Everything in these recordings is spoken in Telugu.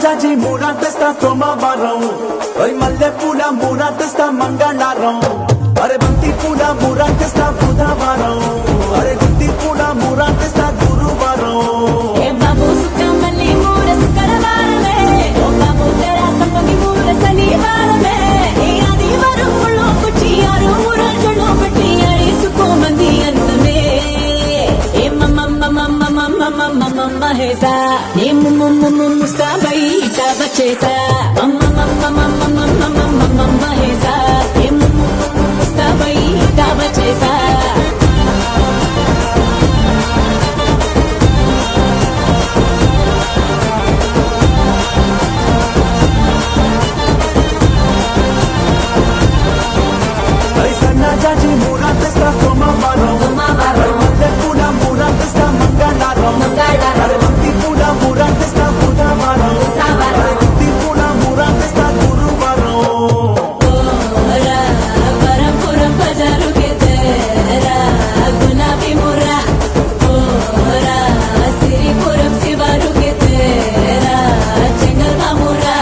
జాజి మూరా తెస్తా సోమవారం, మల్లె పూల మూరా తెస్తా మంగళవారం, అరే బంతి పూల మూరా తెస్తా బుధవారం, అరే గుత్తి పూల మూరా తెస్తా గురువారం. మహేసా ముస్తాబై బచేసా మహేసా ముస్తాబై బచేసా జాజి మూరా తెస్తా సోమవారం, మల్లె పూల మూరా తెస్తా మంగళవారం, అరే బంతి పూల మూరా తెస్తా బుధవారం, అరే గుత్తి పూల మూరా తెస్తా గురువారం. పరంపురం బజారు కే తేరా గులాబీ ముర్రా, సిరిపురం శివారు కే తేరా చెంగల్ మామురా.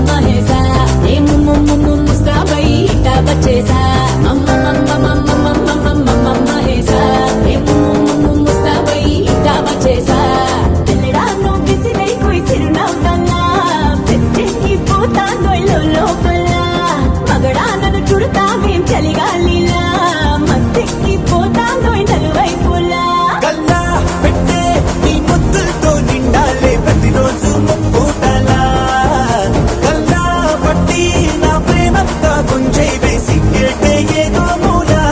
మహేసా ముస్తాబై బచేసా మహేసా ముస్తాబై బచేసా. తెల్లడాను బిసిలై కోయి సిరునవ్వన్నా పెద్దెక్కి పోతాను లోపల, మగడానను చుడతావేం చలిగాలిలా మత్తెక్కి పోతాను నలువైపులా. కల్లా పెట్టే నీ ముద్దులతో నిండాలే ప్రతిరోజు పూటలా, కల్లా పట్టి నా ప్రేమంతా గుంజై వేసి గేటే ఏదో మూలా.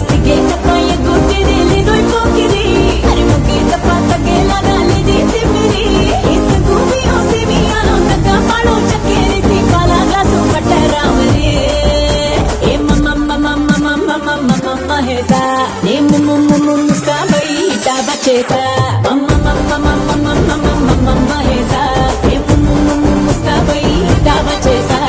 సిగేటపాయ గుడ్డిది లేదోయ్ పోకిరి, అరి ముగ్గేత పాతకేలాగాలిది తిమ్మిరి, ఇసుగుమి ఓసిమి ఆనందక పాడో చక్కేరిసి పాలా గ్లాసు పట్టరామరి. మహేసా ముస్తాబై బచేసా మహేసా ముస్తాబై బచేసా.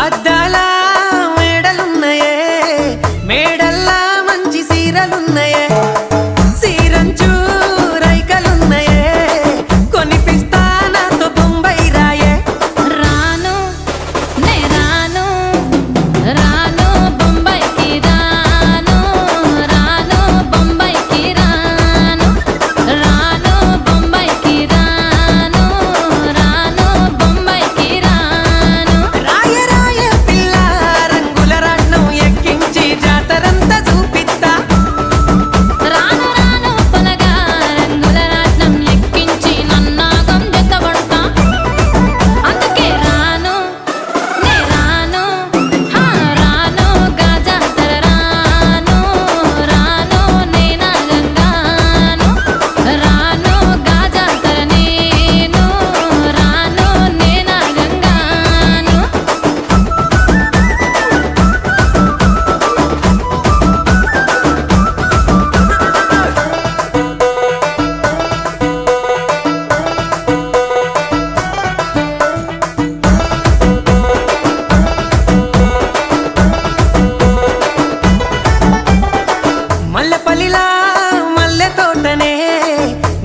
అద్దాల మేడలున్నాయే, మేడల్లా మంచి సీరలున్నాయే, సీరంచు రైకలున్నాయే, కొనిపిస్తా నాతో బొంబాయి రాయే. రాను నే రాను రాను బొంబాయికి రాను, రాను బొంబాయికి రాను, రాను బొంబాయికి రాను, రాను బొంబాయికి రాను. రాయ రాయ పిల్ల రంగుల రాట్నం ఎక్కించి జాతరంతా చూపిస్తా. రాను మల్లెపల్లిలా మల్లె తోటనే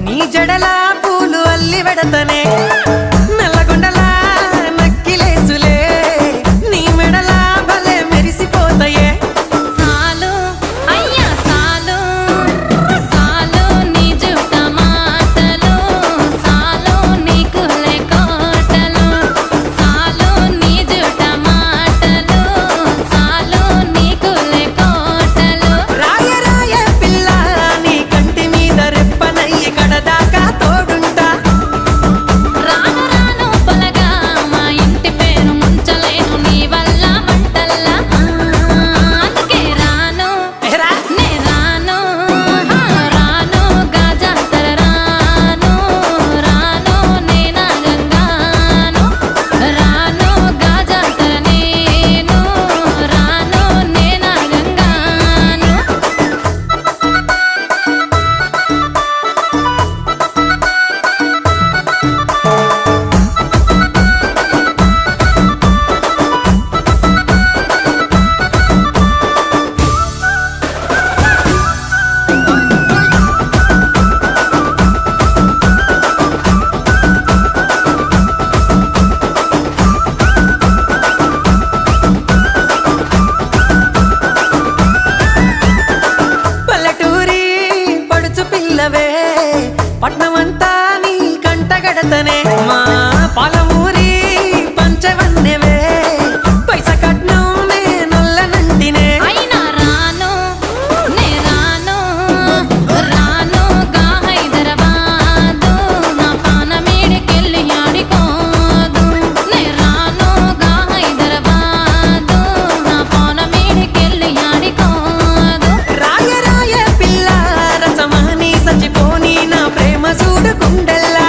నీ జడలా పూలు అల్లి వెడతనే నల్లగొండలా నక్కిలేసులే నీ మెడలా భలే మెరిసిపోతాయే సాలు అయ్యా సాలు సాలు నీ జుట్ట మాటలు సాలు నీకు కోటలు సాలు నీ జుట్ట మాటలు సాలు నీకు కోటలు రాయ రాయ పిల్ల నీ కంటి మీద రెప్పనయ్యి కడదాకా తోడుంటా రాను రాను పొలగా మా ఇంటి పేరు ముంచలేను నీ వల్ల మంటల్లా అందుకే రాను ఎరా నే రాను రాను గాజాతర రాను రాను నేనా గంగాను రాను గాజాతర నేను రాను నేనా గంగాను పల్లెటూరి పడుచు పిల్లవే పట్నమంతా నీ కంటగడతనే మా పాలమూరి పంచవన్నెవే పైస కట్నం నే నొల్లనంటినే అయినా రాను నే రాను రాను గా హైదరాబాదు నా పానమేడికెళ్ళి ఆడుకోదు నే రాను గా హైదరాబాదు నా పానమేడికెళ్ళి ఆడుకోదు రాయ రాయ పిల్ల రసమాని సచిపోని నా ప్రేమ చూడుకుండల్లా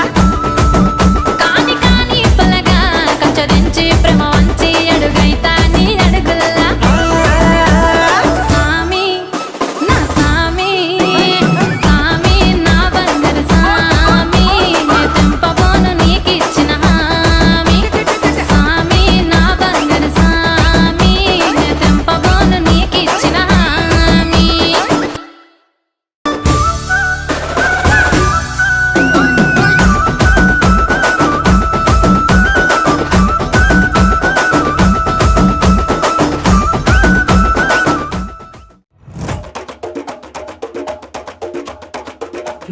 కాని కాని పలగా కచ్చరించి ప్రేమ వంచి అడుగైతా నీ అడుగుల్లా సామి నా సామి సామి నా బంగారు సామి నే తెంపబోను నీకిచ్చిన హామీ సామి నా బంగారు సామి నే తెంపబోను నీకిచ్చిన హామీ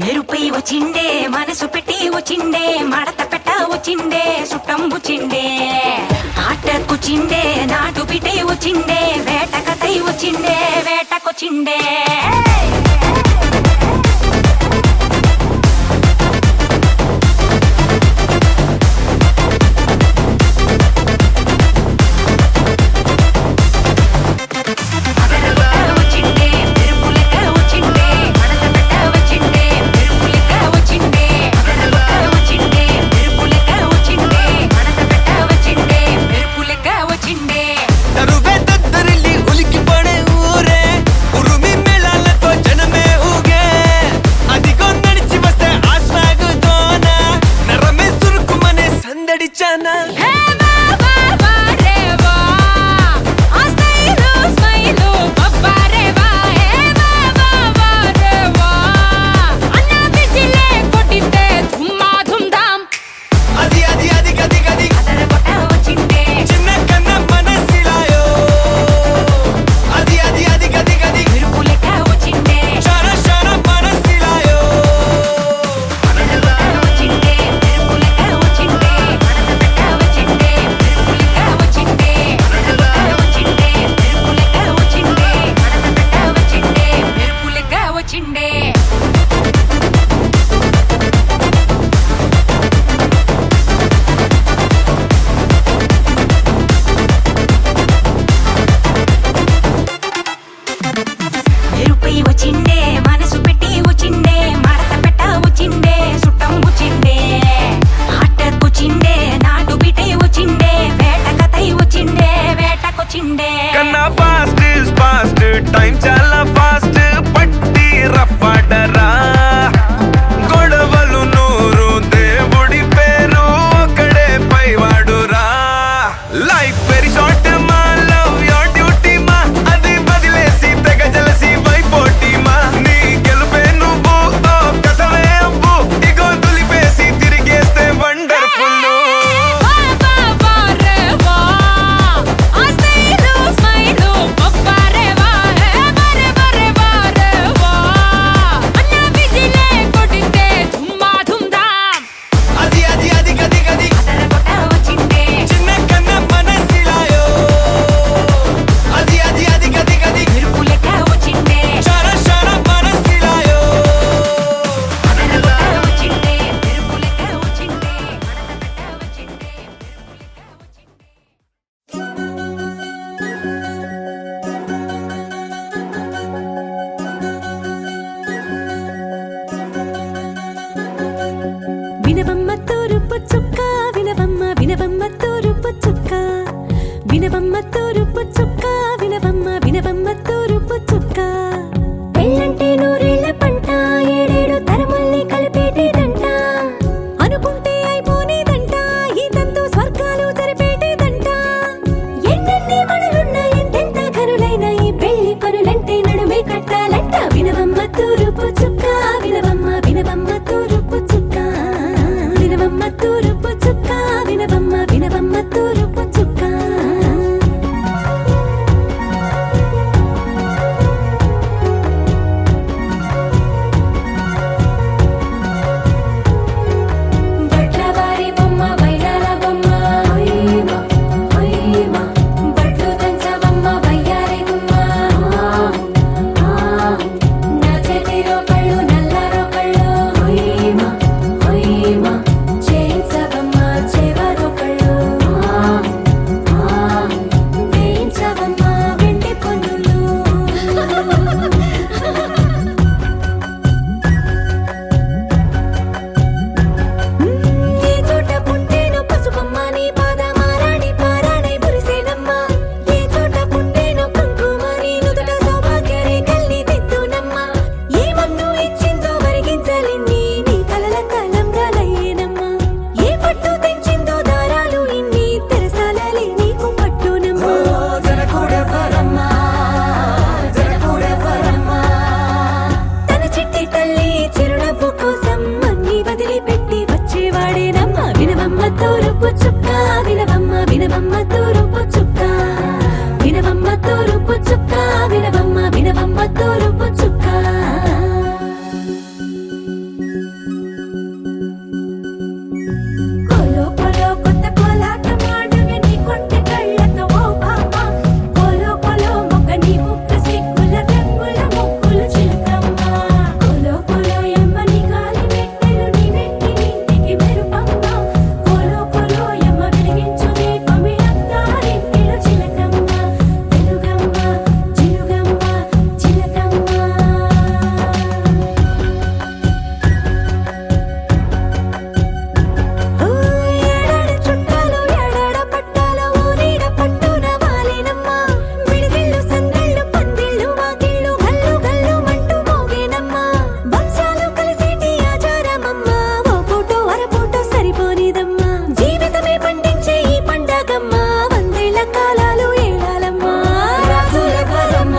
మెరుపై వచ్చిండే మనసు పెట్టి వచ్చిండే మడత పెట్ట వచ్చిండే సుట్టం వచ్చిండే ఆటకొచ్చిండే నాటు బిడ్డే వచ్చిండే వేటకతై వచ్చిండే వేటకొచ్చిండే వచ్చిండే మెరుపులెక్క వచ్చిండే మడత పెట్ట వచ్చిండే మెరుపులెక్క వచ్చిండే వచ్చిండే మెరుపులెక్క వచ్చిండే మడత పెట్ట వచ్చిండే మెరుపులెక్క వచ్చిండే తరువే దద్దరిల్లి ఉలికి పడే ఊరే ఉరుమి మేళాలతో జనమే ఊగే అదిగో నడిచి వస్తే ఆ స్వాగుతోన నరమే సురుకుమనే సందడిచానా హే బాబా బారేవా ఆ స్మైలు స్మైలు బాబా రేవా హే బాబా బారేవా అన్న బిసిలే కొట్టితే ధుమ్మా ధుమ్ధాం అది అది అది గది గది అదరగొట్ట వచ్చిండే చిన్న కన్న మనసిలాయో అది అది అది గది గది మెరుపులెక్క వచ్చిండే షర షర మనసిలాయో అదరగొట్ట వచ్చిండే మెరుపులెక్క వచ్చిండే మడత పెట్ట వచ్చిండే మెరుపులెక్క వచ్చిండే అదరగొట్ట వచ్చిండే మెరుపులెక్క వచ్చిండే మడత పెట్ట వచ్చిండే మెరుపులెక్క వచ్చిండే మెరుపై వచ్చిండే మనసు పెట్టి వచ్చిండే మడత పెట్ట వచ్చిండే సుట్టం వచ్చిండే ఆటకొచ్చిండే నాటు బిడ్డే వచ్చిండే వేటకతై వచ్చిండే వేటకొచ్చిండే కన్నా ఫాస్ట్ టైం చాలా ఫాస్ట్ పట్టి రఫ్ ఆడ తూరుపు చుక్క వినవమ్మ వినవమ్మ తూరుపు చుక్క వినవమ్మ తూరుపు చుక్క వినవమ్మ వినవమ్మ తూరుపు చుక్క బట్లవారి బొమ్మ వైరాల బొమ్మ హొయ్యమ హొయ్యమ బట్లు దంచవమ్మ వయ్యారి గుమ్మ నా చేతిలో కళ్ళు నల్లారో కళ్ళు హొయ్యమ హొయ్యమ చేయించవమ్మ చేవారో కళ్ళు వేయించవమ్మ వెండి పొన్నులు ఏ చోట పుట్టేను పసుపమ్మ నీ పాదమారాణి పారాణై మురిసేనమ్మ ఏ చోట పుట్టేను కుంకుమ నీ నుదుట సౌభాగ్య రేఖల్ని దిద్దునమ్మ ఏ మన్ను ఇచ్చిందో వరిగించలిన్ని నీ కలల కాలంగా లయ్యేనమ్మ ఏ పట్టు తెంచిందో దారాలు ఇన్ని తెరసాలలే నీకు పట్టునమ్మ జనకూడెవ్వరమ్మ జనకూడెవ్వరమ్మ తన చిట్టి తల్లి చిరునవ్వు కోసం అన్ని వదిలిపెట్టి వచ్చేవాడేనమ్మ వినవమ్మ తూరుపు చుక్క వినవమ్మ వినవమ్మ తూరుపు చుక్క వినవమ్మ తూరుపు చుక్క వినవమ్మ వినవమ్మ తూరుపు చుక్క కోలో కోలో కొత్త కోలాటం ఆడువే నీ కొంటె కళ్ళతో ఓ బామ్మ కోలో కోలో మొగ్గ నీ ముక్క సిగ్గుల రంగుల ముక్కులు చిలకమ్మ కోలో కోలో యమ్మ నీ గాలి మెట్టెలు నీ నెట్టి నింటికి మెరుపమ్మ కోలో కోలో యమ్మ వెలిగించు దీపమి అత్తారింటిలో చిలకమ్మ వెలుగమ్మ చిలుగమ్మ చిలకమ్మ ఏడాడ చుట్టాలు ఏడాడ పట్టాలు ఊరీడ పట్టున వాలేనమ్మ విడిదిళ్ళు సందళ్ళు పందిళ్ళు వాకిళ్ళు గల్లు గల్లు మంటూ మోగేనమ్మ వంశాలు కలిసేటి ఆచారమమ్మ ఓ పూటో అరపూటో సరిపోనిదమ్మ జీవితమే పండించే ఈ పండగమ్మ వందేళ్ల కాలాలు ఏలాలమ్మ రాజులెవ్వరమ్మ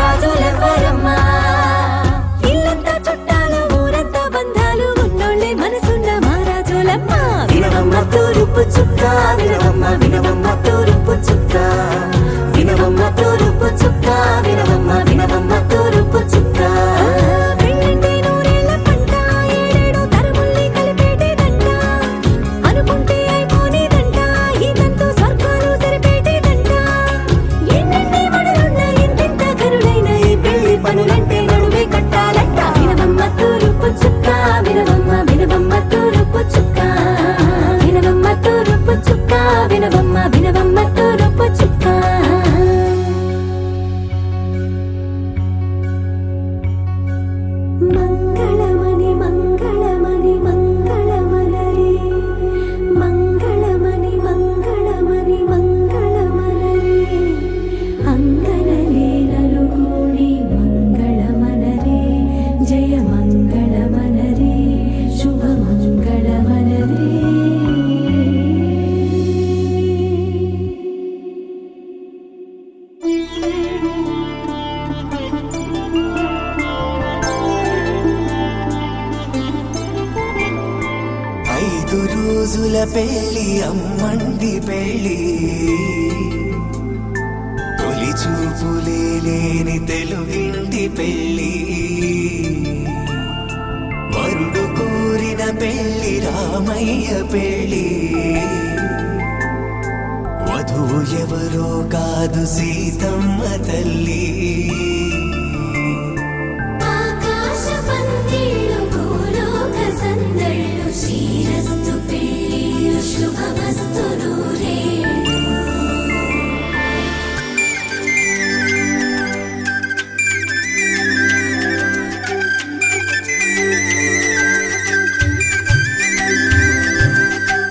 రాజులెవ్వరమ్మ ఇల్లంతా చుట్టాలు ఊరంతా బంధాలు ఉన్నోళ్ళే మనసున్న మహారాజులమ్మ వినవమ్మ తూరుపు చుక్క వినవమ్మ వినవమ్మ తూరుపు చుక్క వినవమ్మ తూరుపు చుక్క వినవమ్మ వినవమ్మ తూరుపు చుక్క పెళ్ళంటే నూరేళ్ల పంట ఏడేడు తరముల్ని కలిపేటేదంట అనుకుంటే అయిపోనేదంట ఇదంతా స్వర్గాలు సరిపేటేదంట ఎన్నెన్ని మడులున్న ఎంతెంత కరులైన ఈ పెళ్లి పనులంటే నడువే కట్టాలంట వినవమ్మ తూరుపు చుక్క వినవమ్మ వినవమ్మ తూరుపు చుక్క వినవమ్మ తూరుపు చుక్క వినవమ్మ వినవమ్మ తూరుపు చుక్క మంగళమణి మంగళమణి మంగళమనరే మంగళమణి మంగళమణి మంగళమనరే అంగనలే నలుగూడి మంగళమనరే జయ మంగళమనరే శుభ మంగళమనరే ఐదు రోజుల పెళ్లి అమ్మండి పెళ్లి తొలి చూపులే లేని తెలుగింటి పెళ్లి వరుడు కోరిన పెళ్లి రామయ్య పెళ్లి వధువు ఎవరో కాదు సీతమ్మ తల్లి ఆకాశ పందిళ్ళు భూలోక సందళ్ళు శ్రీరస్తు పెళ్ళిళ్ళు శుభమస్తు నూరేళ్ళు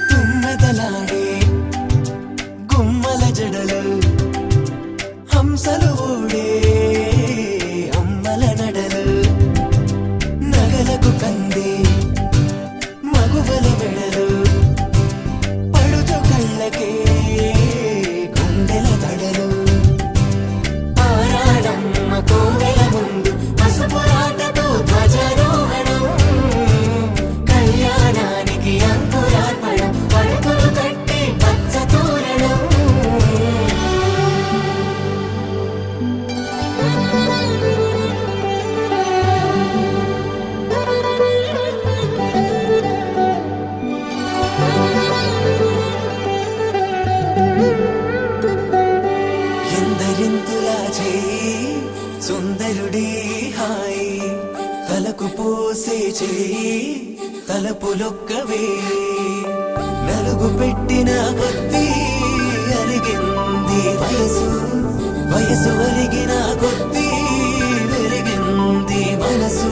తుమ్మెదలాడే గుమ్మల జడలు హంసలు ఊడే తలకు పోసే చేయి తలపులొక్కవే నలుగు పెట్టిన కొద్దీ అలిగింది వయసు వయసు అలిగిన కొద్దీ వెలిగింది మనసు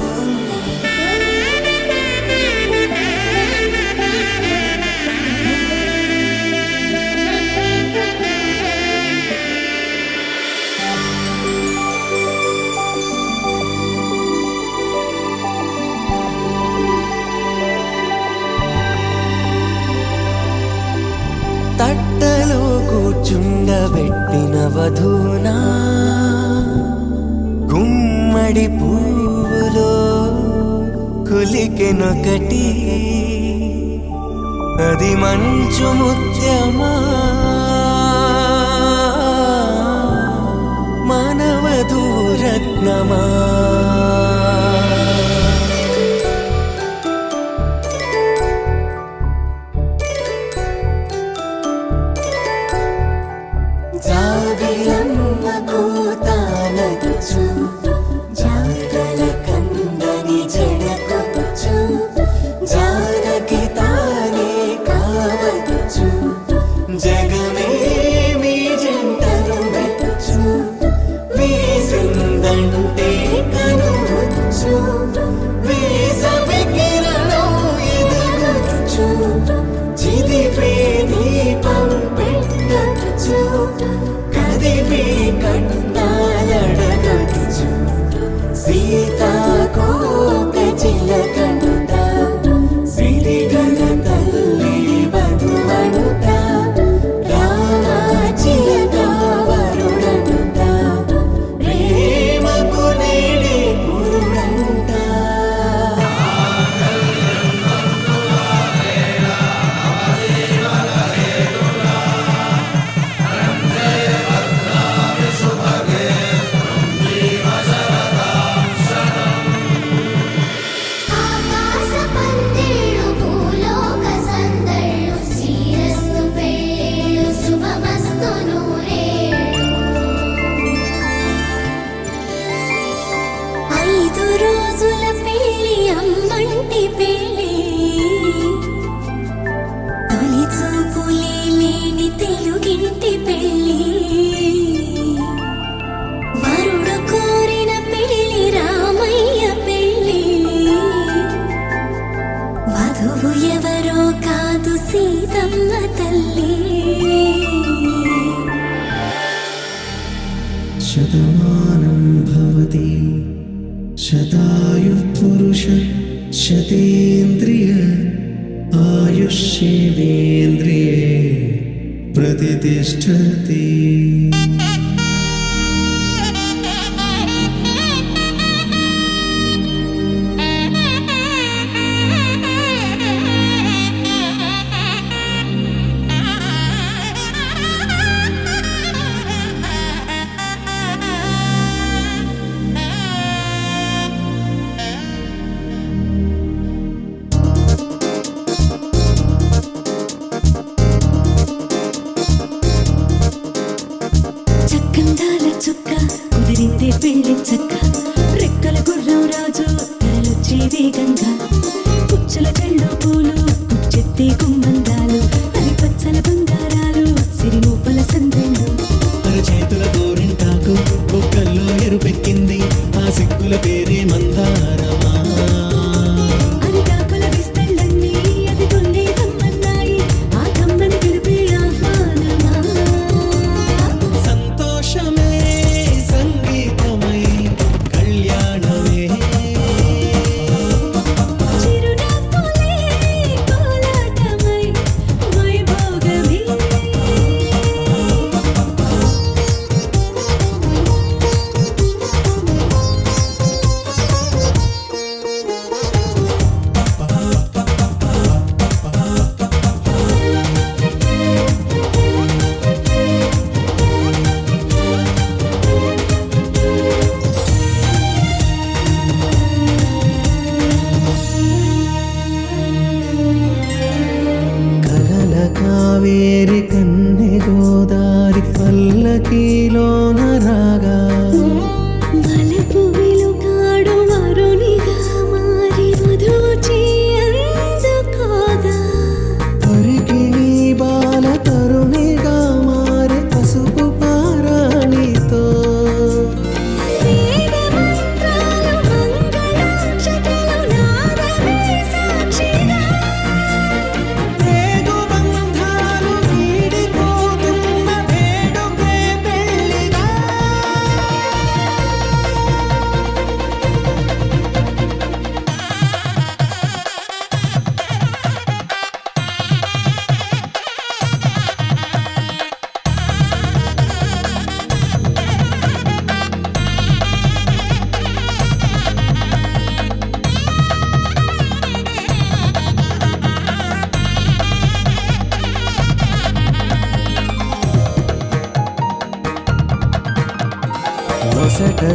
తట్టలో కూర్చుండబెట్టిన వధూనా గుమ్మడి పువ్వులో కులికెనొకటి అది మంచు ముత్యమా మానవధూరత్నమా జాబిలమ్మ కూతానగుచు జాగల కందని జడకొచ్చు జానకి తానే కావదుచు జగమే మీ జంటను వెతుచు వీసిందంటే కనువచ్చు వీసవి కిరణం ఎదుగుచు చిదిపే దీపం పెట్టచ్చు కదిపి కన్నాలడగచ్చు సీతాకోక చిలకంట సిరిగల తల్లి వధువనుట రామాచిలక వరుడనుట ప్రేమకు నేడే పురుడంట ఆకాశ పందిళ్ళు భూలోక సందళ్ళు శ్రీరస్తు పెళ్ళిళ్ళు శుభమస్తు నూరేళ్ళు 5 రోజుల పెళ్ళి అమ్మంటి పెళ్ళి తొలి చూపులే లేని తెలుగింటి పెళ్ళి వరుడు కోరిన పెళ్ళి రామయ్య పెళ్ళి వధువు ఎవరో కాదు సీతమ్మ తల్లి శతమానం భవతి శతాయుః పురుష శతేంద్రియ ఆయుష్యేవేంద్రియే ప్రతిష్టతి చక్కందాల చుక్క కుదిరిందే పెళ్లి చక్క రెక్కల గుర్రం రాజు తరలొచ్చే వేగంగా పుచ్చల చెళ్ళు పూలు కుచ్చెత్తే గుమ్మందాలు అని పచ్చల బంగారాలు సిరిమూపల సందెళ్ళు చేతుల గోరింటాకు బొక్కల్లో ఎరుపెక్కింది ఆ సిగ్గుల పేరే మందారమా అరిటాకుల విస్తళ్ళన్నీ అది కొన్నే కమ్మన్నాయి ఆ కమ్మని పిలిపే ఆహ్వానమా సంతోషమే సంగీతమై కళ్యాణమే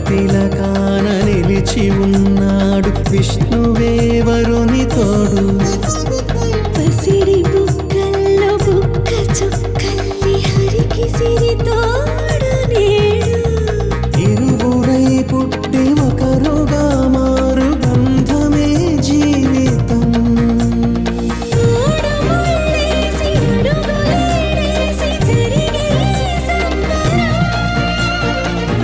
తిలకాన నిలిచి ఉన్నాడు విష్ణువే వరుని తోడు. పసిడి బుక్కల్లో బుక్క చుక్కల్లి హరికి సిరి తోడు నేడు. ఇరువురై పుట్టి ఒకరుగా మారు బంధమే జీవితం. తోడు ముళ్ళేసి అడుగులేసి జరిగే సంబరం.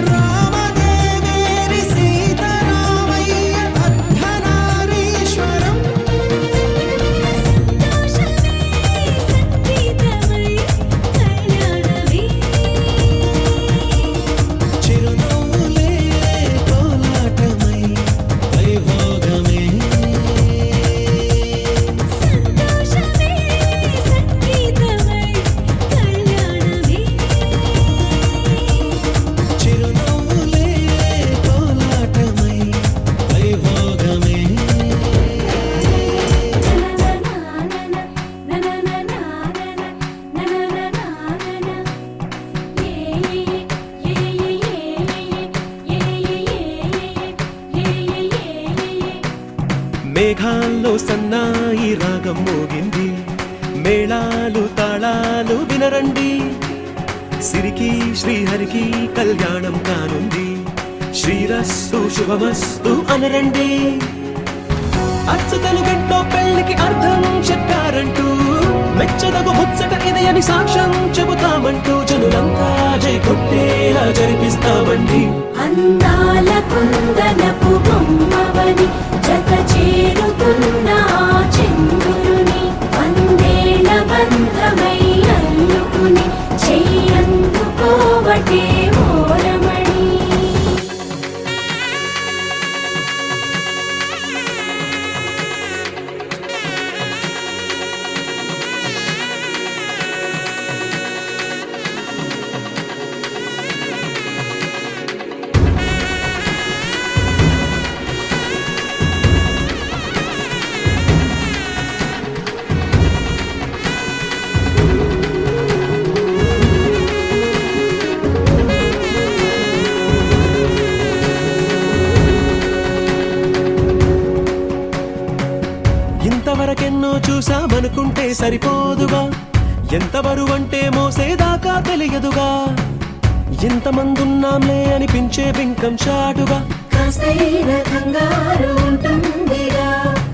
రామదేవేరి సీతారామయ్య అర్ధనారీశ్వరం. సంతోషమే సంగీతమై కళ్యాణమే. చిరునవ్వులే కోలాటమై వైభోగమే. సంతోషమే సంగీతమై కళ్యాణమే. చిరునవ్వులే కోలాటమై వైభోగమే. మేఘాల్లో సన్నాయి రాగం మోగింది, మేళాలు తాళాలు వినరండి. సిరికి శ్రీహరికి కళ్యాణం కానుంది, శ్రీరస్తు శుభమస్తు అనరండి. అచ్చతలు గంటో పెళ్లికి అర్థం చెప్పారంటూ, మెచ్చదగు ముచ్చట ఇది అని సాక్ష్యం చెబుతామంటూ, జనులంతా జై కొట్టేలా జరిపిస్తామండి. అందాల కుందనపు బొమ్మవని జత చేరుతున్న ఆ చంద్రుని వందేళ్ల బంధమై అల్లుకుని చెయ్యందుకోవటే ఓరమణి. ఇంతవరకెన్నో చూసామనుకుంటే సరిపోదుగా, ఎంత బరువంటే మోసేదాకా తెలియదుగా. ఇంతమందున్నాంలే అనిపించే బింకం చాటుగా, కాస్తైన కంగారు ఉంటుందిగా.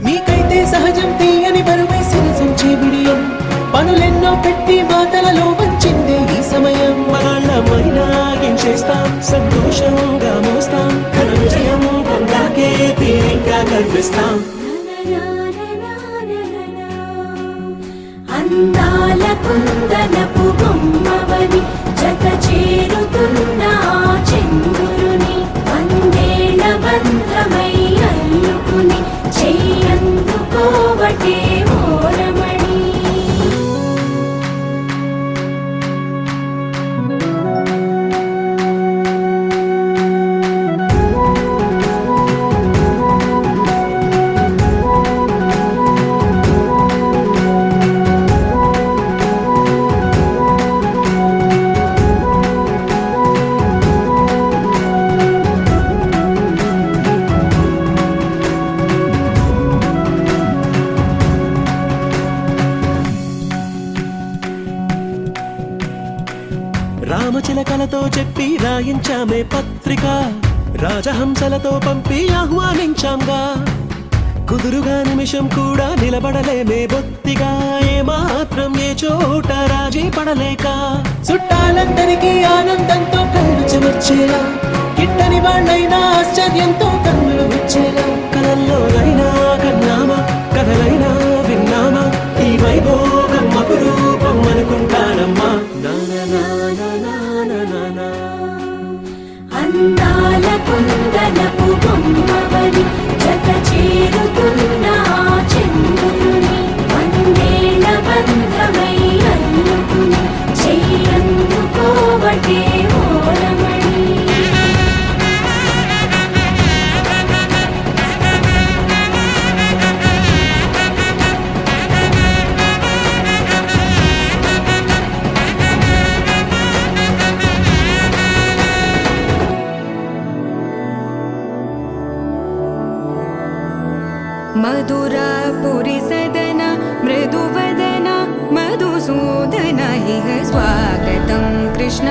మీకైతే సహజం తీయని బరువై సిరిసంచే బిడియం. పనులెన్నో పెట్టి మాటలలో వంచిందే ఈ సమయం. మగాళ్ళమైనా ఏం చేస్తాం, సంతోషంగా మోస్తాం, ఘన విజయం పొందాకే తీరిగ్గా కనిపిస్తాం. అందాల కుందనపు బొమ్మవని జత చేరుతున్న ఆ చంద్రుని వందేళ్ల బంధమై అల్లుకుని చెయ్యందుకోవటే ఓరమణి. రామచిలకలతో చెప్పి రాయించామే పత్రిక, రాజహంసలతో పంపి ఆహ్వానించాంగా. కుదురుగా నిమిషం కూడా నిలబడలేమే బొత్తిగా, ఏమాత్రం ఏ చోట రాజీ పడలేక. చుట్టాలందరికీ ఆనందంతో కళ్ళు చెమర్చేలా, గిట్టని వాళ్ళైనా ఆశ్చర్యంతో కన్నులు వచ్చేలా. కలల్లోనైనా కన్నామా, కథలైనా విన్నామా, ఈ వైభోగం అపురూపం అనుకుంటానమ్మా. అందాల కుందనపు బొమ్మవని జత చేరుతున్న ఆ చంద్రుని వందేళ్ల బంధమై అల్లుకుని చెయ్యందుకోవటే ఓరమణి. मधुरापुरि सदन मृदुवदन मधुसूदन इह स्वागतं कृष्ण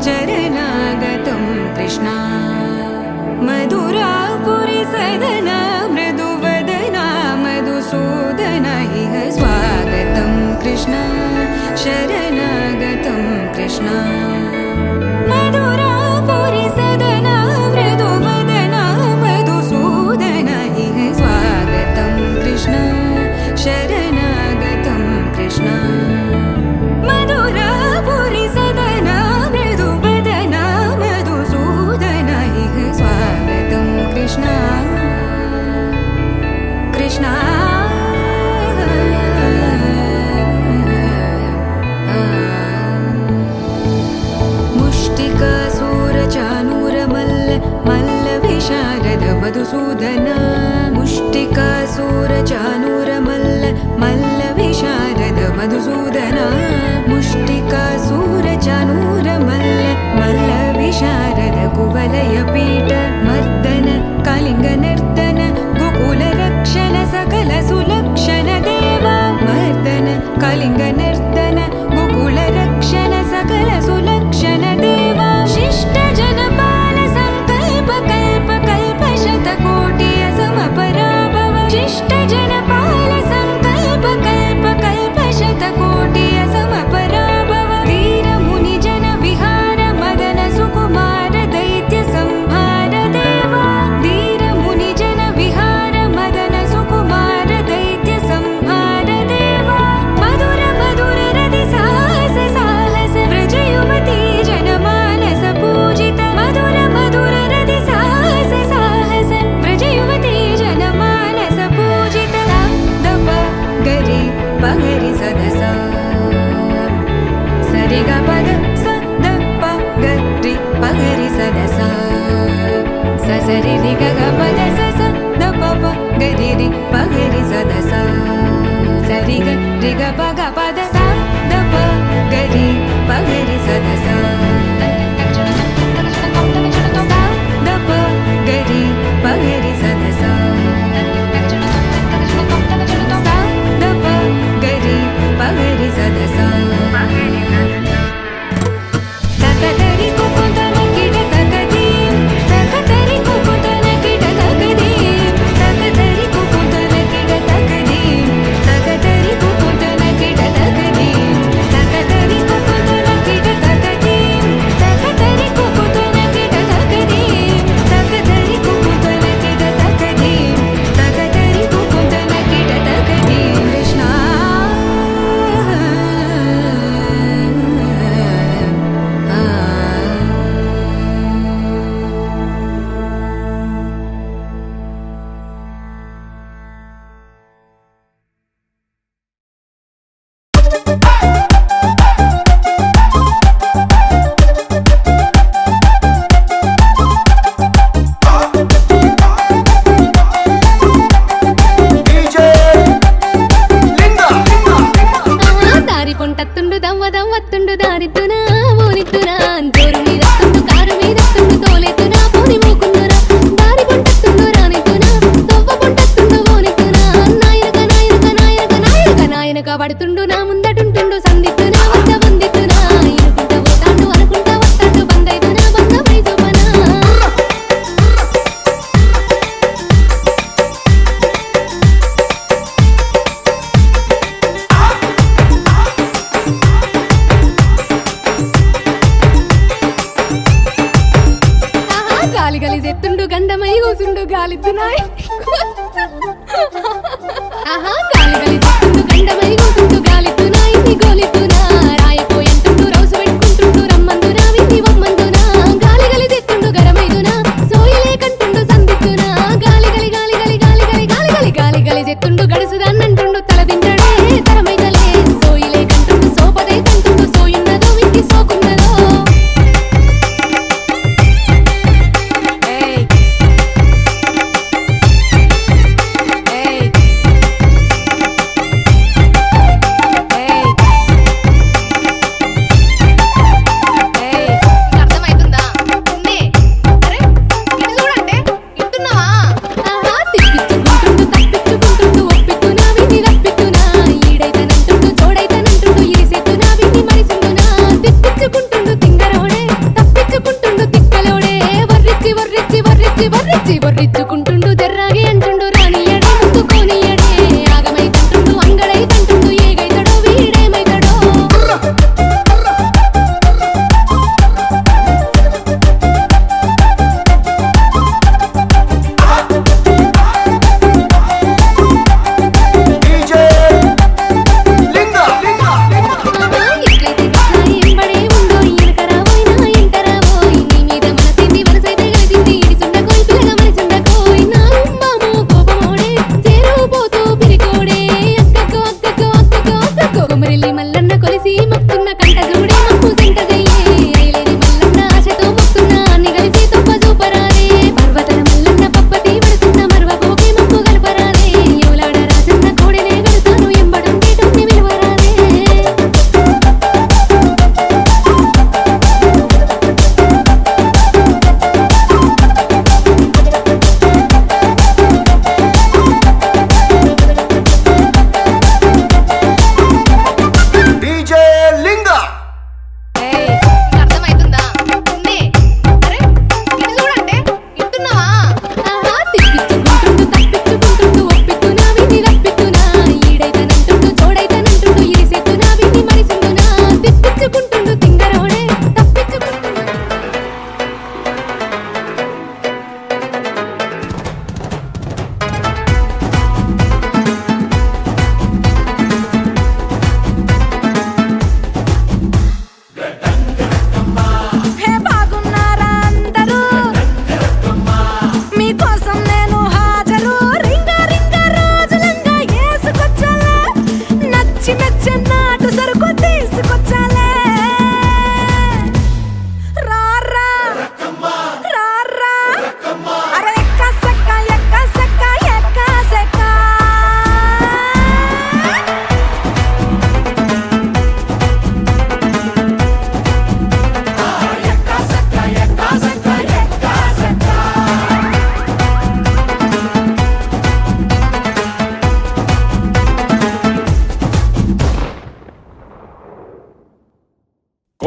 चरणागतं कृष्ण मधुरापुरि सदन मृदुवदन मधुसूदन इह स्वागतं कृष्ण शरणागतं कृष्ण मधुरापुरि सदन मृदुवदन मधुसूदन इह स्वागतं कृष्ण शरणागतं कृष्ण मधुरापुरि सदन मृदुवदन मधुसूदन इह स्वागतं कृष्ण कृष्ण मुष्टिकासूरचानूरमल्ल मल्लविशारद मधुसूदन मुष्टिकासूरचानूरमल्ल मल्लविशारद मधुसूदन मुष्टिकासूरचानूरमल्ल मल्लविशारद कुवलयपीठ मर्दन कलिङ्गनर्दन गोकुलरक्षण सकल सुलक्षण देवा मर्दन कलिङ्गनर्दन गोकुलरक्षण सकल सुलक्षण देवा शिष्ट जनपाल संकल्प कल्प कल्प शतकोटि असमपराभव शिष्ट जनपाल संकल्प कल्प कल्प शतकोटि असमपराभव वीर मुनि जन विहार मदन सुकुमार दैत्य संहार देवा वीर मुनि जन विहार मदन सुकुमार दैत्य संहार देवा मधुर मधुर रति साहस साहस व्रज युवती जनमानस पूजित मधुर मधुर रति साहस साहस व्रज युवती जनमानस पूजित दप गरि पगरि सदस सरि ग पद स द प गरि पगरि सदस स सरि रि ग ग पद स स द प प गरि रि पगरि सदस सरि ग रि ग प ग पद स द प गरि पगरि सदस स द प गरि पगरि सदस स द प गरि पगरि सदस तकतरि कुकुतन किट तकदीं तकतरि कुकुतन किट तकदीं तकतरि कुकुतन किट तकदीं तकतरि कुकुतन किट तकदीं तकतरि कुकुतन किट तकदीं तकतरि कुकुतन किट तकदीं तकतरि कुकुतन किट तकदीं तकतरि कुकुतन किट तकदीं कृष्ण దారి పొంటత్తుండు దవ్వ దవ్వత్తుండు దారిద్దునా ఓనిద్దునా జోరు మీదత్తుండు కారు మీదత్తుండు తోలెత్తునా పోని మోకుందునా దారి పొంటత్తుండు రానిద్దునా దవ్వ పొంటత్తుండు ఓనిద్దునా నాయనక నాయనక నాయనక నాయనక నాయనక పడుతుండు నా ముందటుంటుండు సందిద్దునా వద్ద వందిద్దునా ఇనుకుంట పోతాండు అనుకుంట వస్తాడు బందైదునా బంధమై జోపనా గాలి గలి చెత్తుండు గంధమై కూసుండు గాలిద్దునాయ్ ఆహా గాలి గలి చెత్తుండు గంధమై కూసుండు గాలిద్దునాయ్ నీ గోలిద్దునా రాయపోయంటుండు రౌసు పెట్టుకుంటుండు రమ్మందునా విని వమ్మందునా గాలి గలి చెత్తుండు గరమైదునా సోయిలే కంటుండు సందిద్దునా గాలి గలి గాలి గలి గాలి గలి గాలి గలి గాలి గలి చెత్తుండు గడుసుదాన్నంటుండు తల దింటడే తరమైదలే సోయిలే కంటుండు సోపదే కంటుండు సోయున్నదో వింకి సోకున్నదో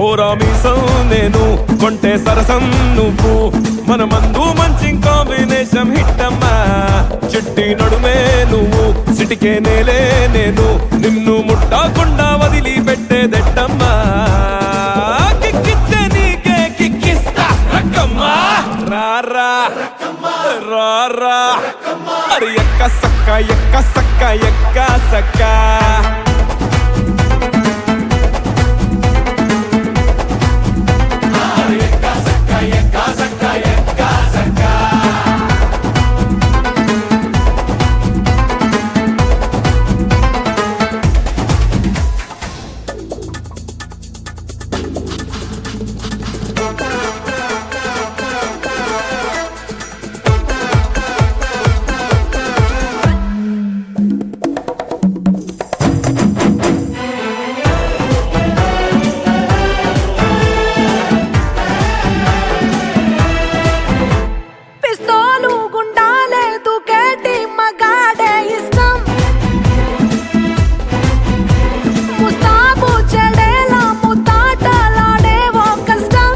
ఓరా మీసం నేను కొంటే సరసం నువ్వు మన మందు మంచి కాంబినేషన్ హిట్ అమ్మా చిట్టి నడుమే నువ్వు సిటికే నేలే నేను నిన్ను ముట్టకుండా వదిలి పెట్టేదెట్టమ్మా కిక్కిచ్చే నీకే కిక్కిస్తా రక్కమ్మా రారా రారా అరే ఎక్క సక్క ఎక్క సక్క ఎక్క సక్క పిస్తోలు గుండాలే దూకేటి మగాడే ఇష్టం ముస్తాబు చెడేలా ముతాటలాడేవో కష్టం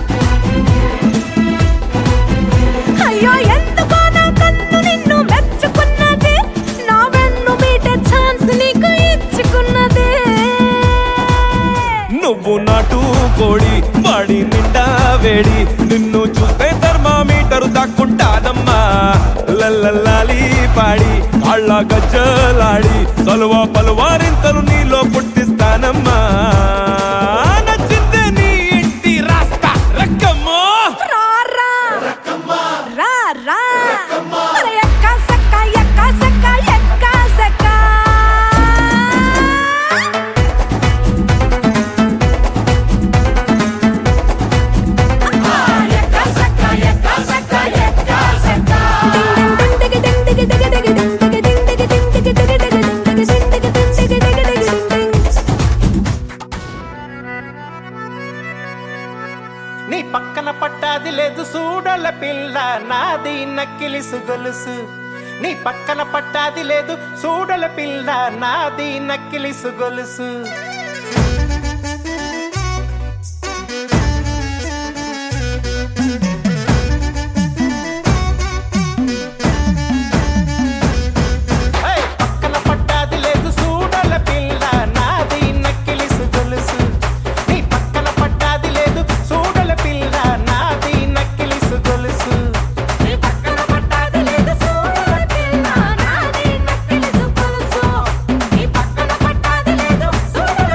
అయ్యో ఎందుకో నా కన్ను నిన్ను మెచ్చుకున్నది నా వెన్ను మీటే ఛాన్స్ నీకు ఇచ్చుకున్నది నువ్వు నాటు కోడి వాడి నిండా వేడి నిన్ను చూస్తే థర్మామీటరు దాక్కుంటాదమ్మా లల్లల్లాలి పాడి కాళ్ళ గజ్జలాడి సలువ పలువారింతలు నీలో పుట్టిస్తానమ్మా నచ్చిందే నీ ఇంటి రాస్తా రక్కమ్మో రారా రా రా అరే ఎక్క సక్క ఎక్క సక్క ఎక్క సక్క ఎక్క సక్క ఎక్క సక్క ఎక్క సక్క డింగ్ డింగ్ డింగ్ డింగ్ డింగ్ డింగ్ డింగ్ డింగ్ డింగ్ డింగ్ డింగ్ డింగ్ డింగ్ డింగ్ డింగ్ డింగ్ నీ పక్కన పట్టాది లేదు సూడల పిల్ల నాది నక్కిలిసు గొలుసు నీ పక్కన పట్టాది లేదు సూడల పిల్ల నాది నక్కిలిసు గొలుసు ఏయ్, పక్కన పట్టాది లేదు సూడల పిల్ల నాది నక్కిలిసు గొలుసు నీ పక్కన పట్టాది లేదు సూడల పిల్ల నాది నక్కిలిసు గొలుసు నీ పక్కన పట్టాది లేదు సూడల పిల్ల నాది నక్కిలిసు గొలుసు నీ పక్కన పట్టాది లేదు సూడల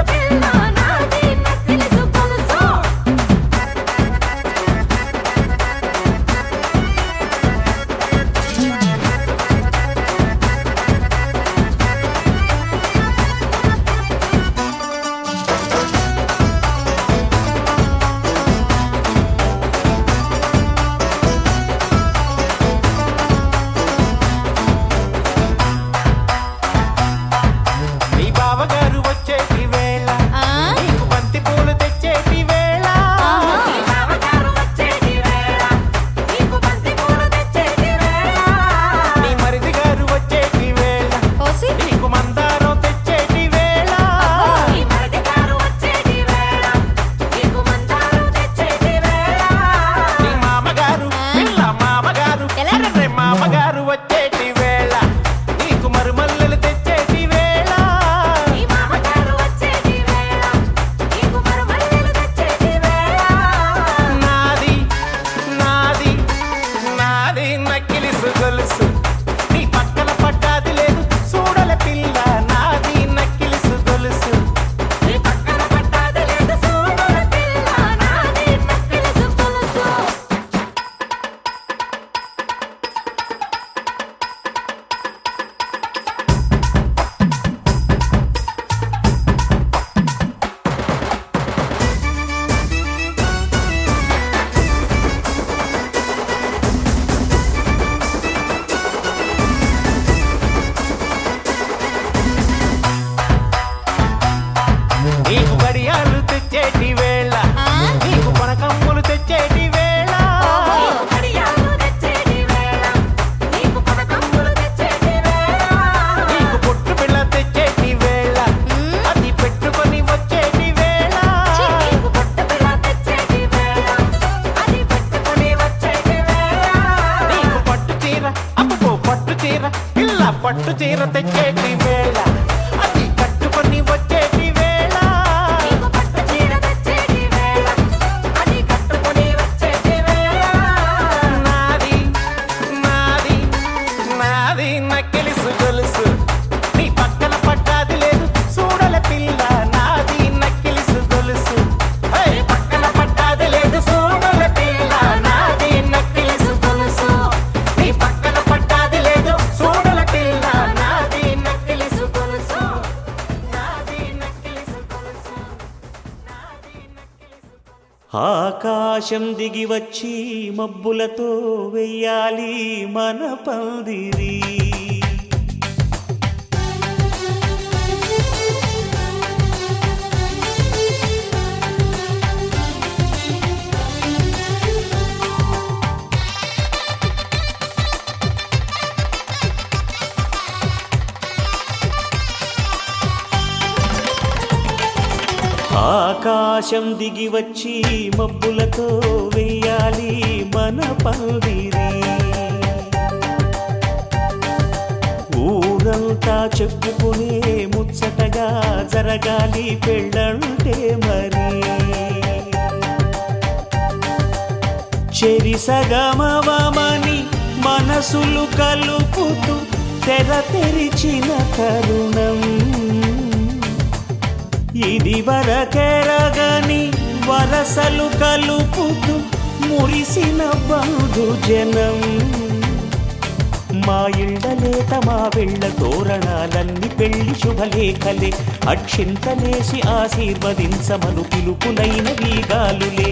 పట్టు చీర తెచ్చేటి వేళ అది కట్టుకొని వచ్చేటి వేళ నీకు పట్టు చీర తెచ్చేటి వేళ అది కట్టుకొని వచ్చేటి వేళ నాది నాది నాది నక్కిలిసు గొలుసు నీ పక్కన పట్టాది లేదు చూడల పిల్ల నాది నక్కిలిసు గొలుసు హే! పక్కన పట్టాది లేదు చూడల పిల్ల నాది నక్కిలిసు గొలుసు నీ పక్కన పట్టాది లేదు చూడల పిల్ల నాది నక్కిలిసు గొలుసు నాది నక్కిలిసు గొలుసు నాది నక్కిలిసు గొలుసు ఆకాశం దిగి వచ్చి మబ్బులతో వెయ్యాలి మన పందిరి ఆకాశం దిగి వచ్చి మబ్బులతో వెయ్యాలి మన పందిరి ఊరంతా చెప్పుకునే ముచ్చటగా జరగాలి పెళ్ళంటే మరి చెరిసగమవమని మనసులు కలుపుతూ తెర తెరిచిన తరుణం ఇది వరకెరగని వరసలు కలుపుతూ మురిసిన బంధుజనం మా ఇళ్ళలేత మా వెళ్ళ తోరణాలన్నీ పెళ్లి శుభలేఖలే అక్షింతలేసి ఆశీర్వదించమను పిలుపులైన వీగాలులే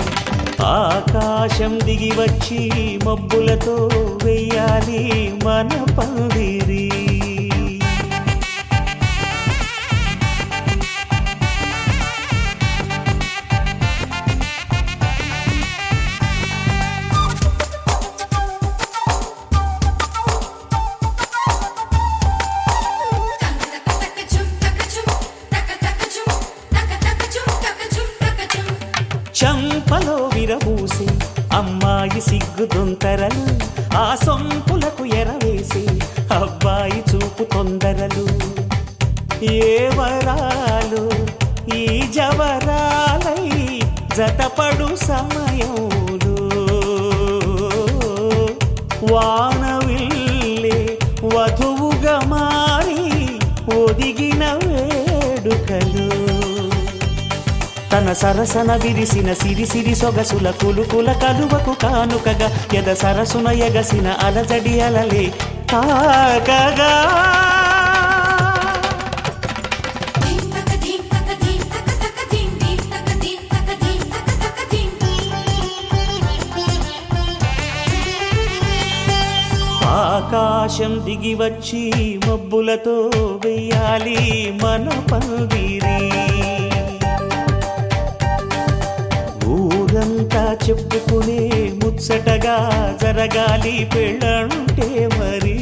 ఆకాశం దిగి వచ్చి మబ్బులతో వెయ్యాలి మన పందిరి చంపలో విరబూసి అమ్మాయి సిగ్గుదొంతరలు ఆ సొంపులకు ఎరవేసి అబ్బాయి చూపు తొందరలు ఏ వరాలు ఈ జవరాలై జతపడు సమయంలో వానవిల్లే వధువుగా మారి ఒదిగిన వేడుకలు తన సరసన విరిసిన సిరిసిరి సొగసుల కులుకుల కలువకు కానుకగా ఎద సరసున ఎగసిన అలజడి అలలే తాకగా ఆకాశం దిగి వచ్చి మబ్బులతో వెయ్యాలి మన పందిరి ఊరంతా చెప్పుకునే ముచ్చటగా జరగాలి పెళ్ళంటే మరి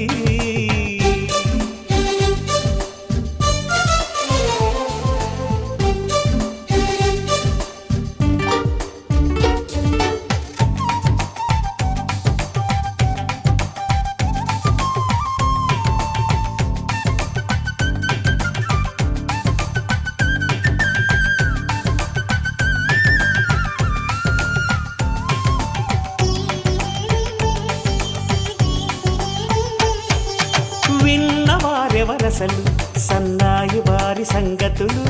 విన్నవారెవరసలు సన్నాయి వారి సంగతులు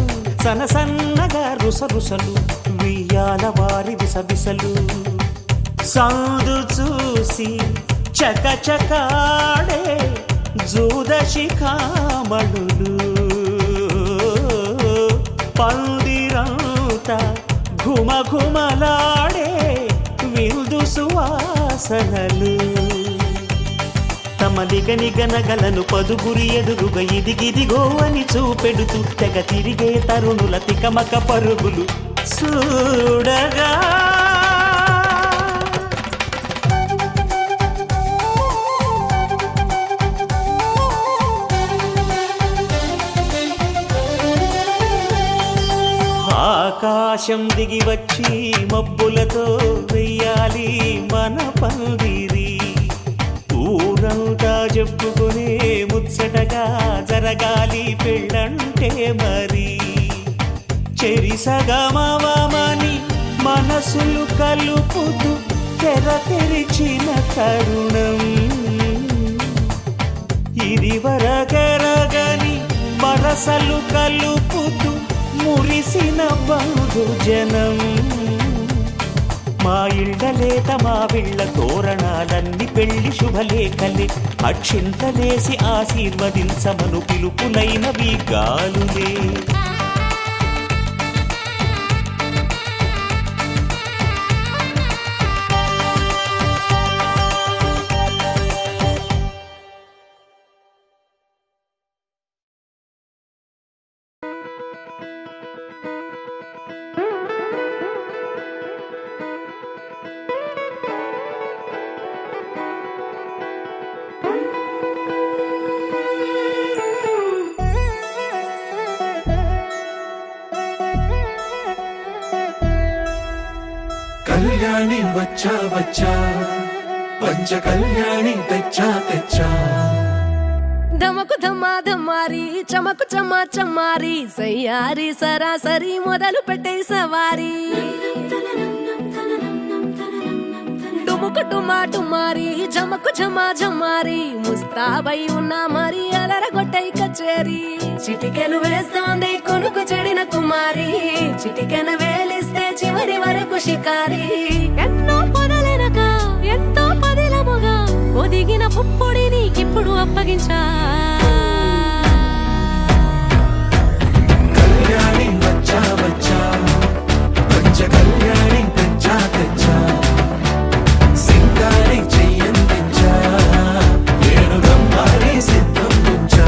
సనసన్నగా రుసరుసలు వియ్యాల వారి విసవిసలు సందు చూసి చకచకాడే జూదశిఖామణులు పందిరంతా ఘుమఘుమలాడే విందు సువాసనలు తమ నిగనిగనగలను పదుగురి ఎదురుగా ఇదిగిదిగో అని చూపెడుతూ తెగ తిరిగే తరుణుల తికమక పరుగులు చూడగా ఆకాశం దిగి వచ్చి మబ్బులతో వెయ్యాలి మన పందిరి ఊర ఊరంతా చెప్పుకునే ముచ్చటగా జరగాలి పెళ్ళంటే మరి చెరిసగమవమని మనసులు కలుపుతూ తెర తెరిచిన తరుణం ఇది వరగరగని వరసలు కలుపుతూ మురిసిన బహుజనం మా ఇళ్ళలేత మా విళ్ళ తోరణాలన్నీ పెళ్లి శుభలేఖలే అక్షింతలేసి ఆశీర్వదించమను పిలుపులైనవి గాలులే కళ్యాణి వచ్చా వచ్చా పంచ కళ్యాణి తెచ్చా తెచ్చా ధమకు ధమా ధమారి చమకు చమా చమారి సయ్యారి సరాసరి మొదలు పెట్టే సవారి డుముకు టుమా టుమారి ఝమకు ఝమా ఝమారి ముస్తాబై ఉన్నా మరి అలరగొట్టై కచేరి చిటికెను వేస్తోంది కొనుకు చెడిన కుమారి చిటికెను వేలిస్తే చివరి వరకు షికారి ఎన్నో పొదలెనక ఎంతో పదిలముగా ఒదిగిన పుప్పొడి నీకిప్పుడు అప్పగించా కళ్యాణి వచ్చా వచ్చా పంచ కళ్యాణి తెచ్చా తెచ్చా సింగారి చెయ్యందించా ఏడు గంబారి సిద్ధం ఉంచా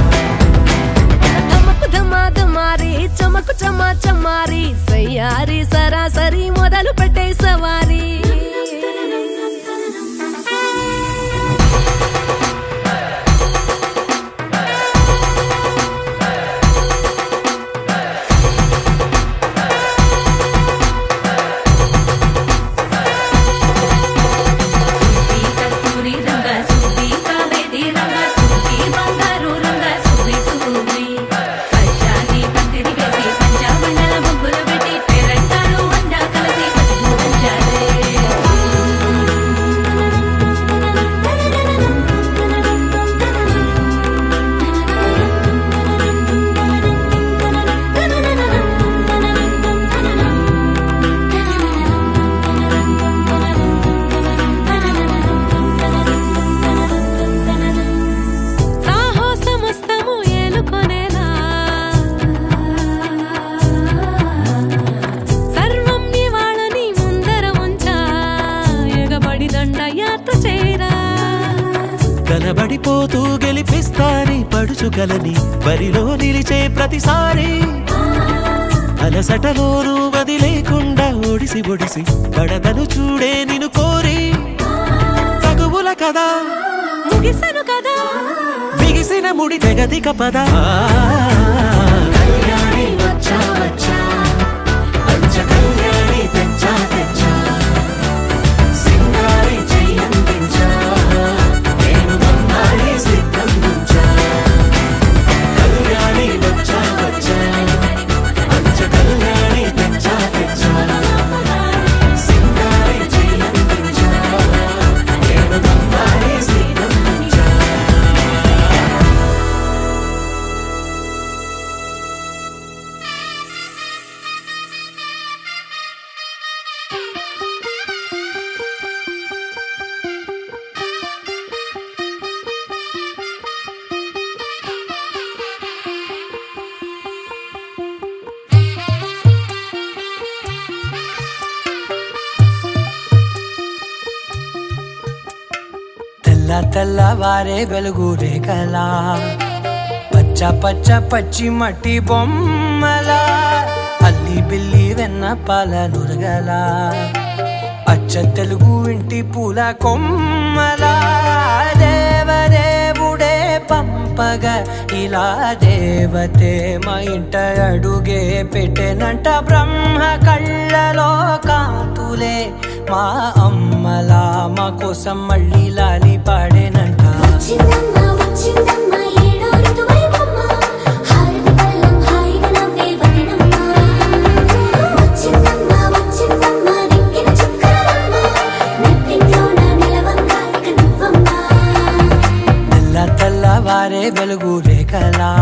ధమకు ధమా ధమారి చమకు చమా చమారి సయ్యారి సరాసరి మొదలు పెట్టే సవారి కనబడిపోతూ గెలిపిస్తాని పడుచుకలని బరిలో నిలిచే ప్రతిసారి అలసటలోనూ వదిలేకుండా ఒడిసి ఒడిసి పడతను చూడే నిన్ను కోరి తగువుల కదా ముగిసను కదా బిగిసిన ముడి తెగదిక పద కళ్యాణి వచ్చా వచ్చా పంచ కళ్యాణి తెచ్చా తెచ్చా సింగారి చెయ్యందించా ఏడు గంబారి సిద్ధం ఉంచా కళ్యాణి వచ్చా వచ్చా పంచ కళ్యాణి తెచ్చా తెచ్చా సింగారి చెయ్యందించా ఏడు గంబారి సిద్ధం ఉంచా తెల్లవారే వెలుగు రేఖలా పచ్చ పచ్చ పచ్చి మట్టి బొమ్మలా అల్లి బిల్లి వెన్న పాల నురగలా అచ్చ తెలుగు ఇంటి పూల కొమ్మలా దేవదేవుడే పంపగా ఇలా దేవతే మా ఇంట అడుగే పెట్టెనంట బ్రహ్మ కళ్ళలో కాంతులే మా అమ్మలా మా కోసం మళ్ళీ లాలి పాడేనంట వచ్చిందమ్మ వచ్చిందమ్మ ఏడో ఋతువైవమ్మ హారతి పళ్ళం హాయిగా నవ్వే వదినమ్మ వచ్చిందమ్మ వచ్చిందమ్మ దిక్కిన చుక్కలమ్మ నెట్టింట్లోన నిలవంగా ఇక నువ్వమ్మ తెల్ల తెల్లవారే వెలుగు రేఖలా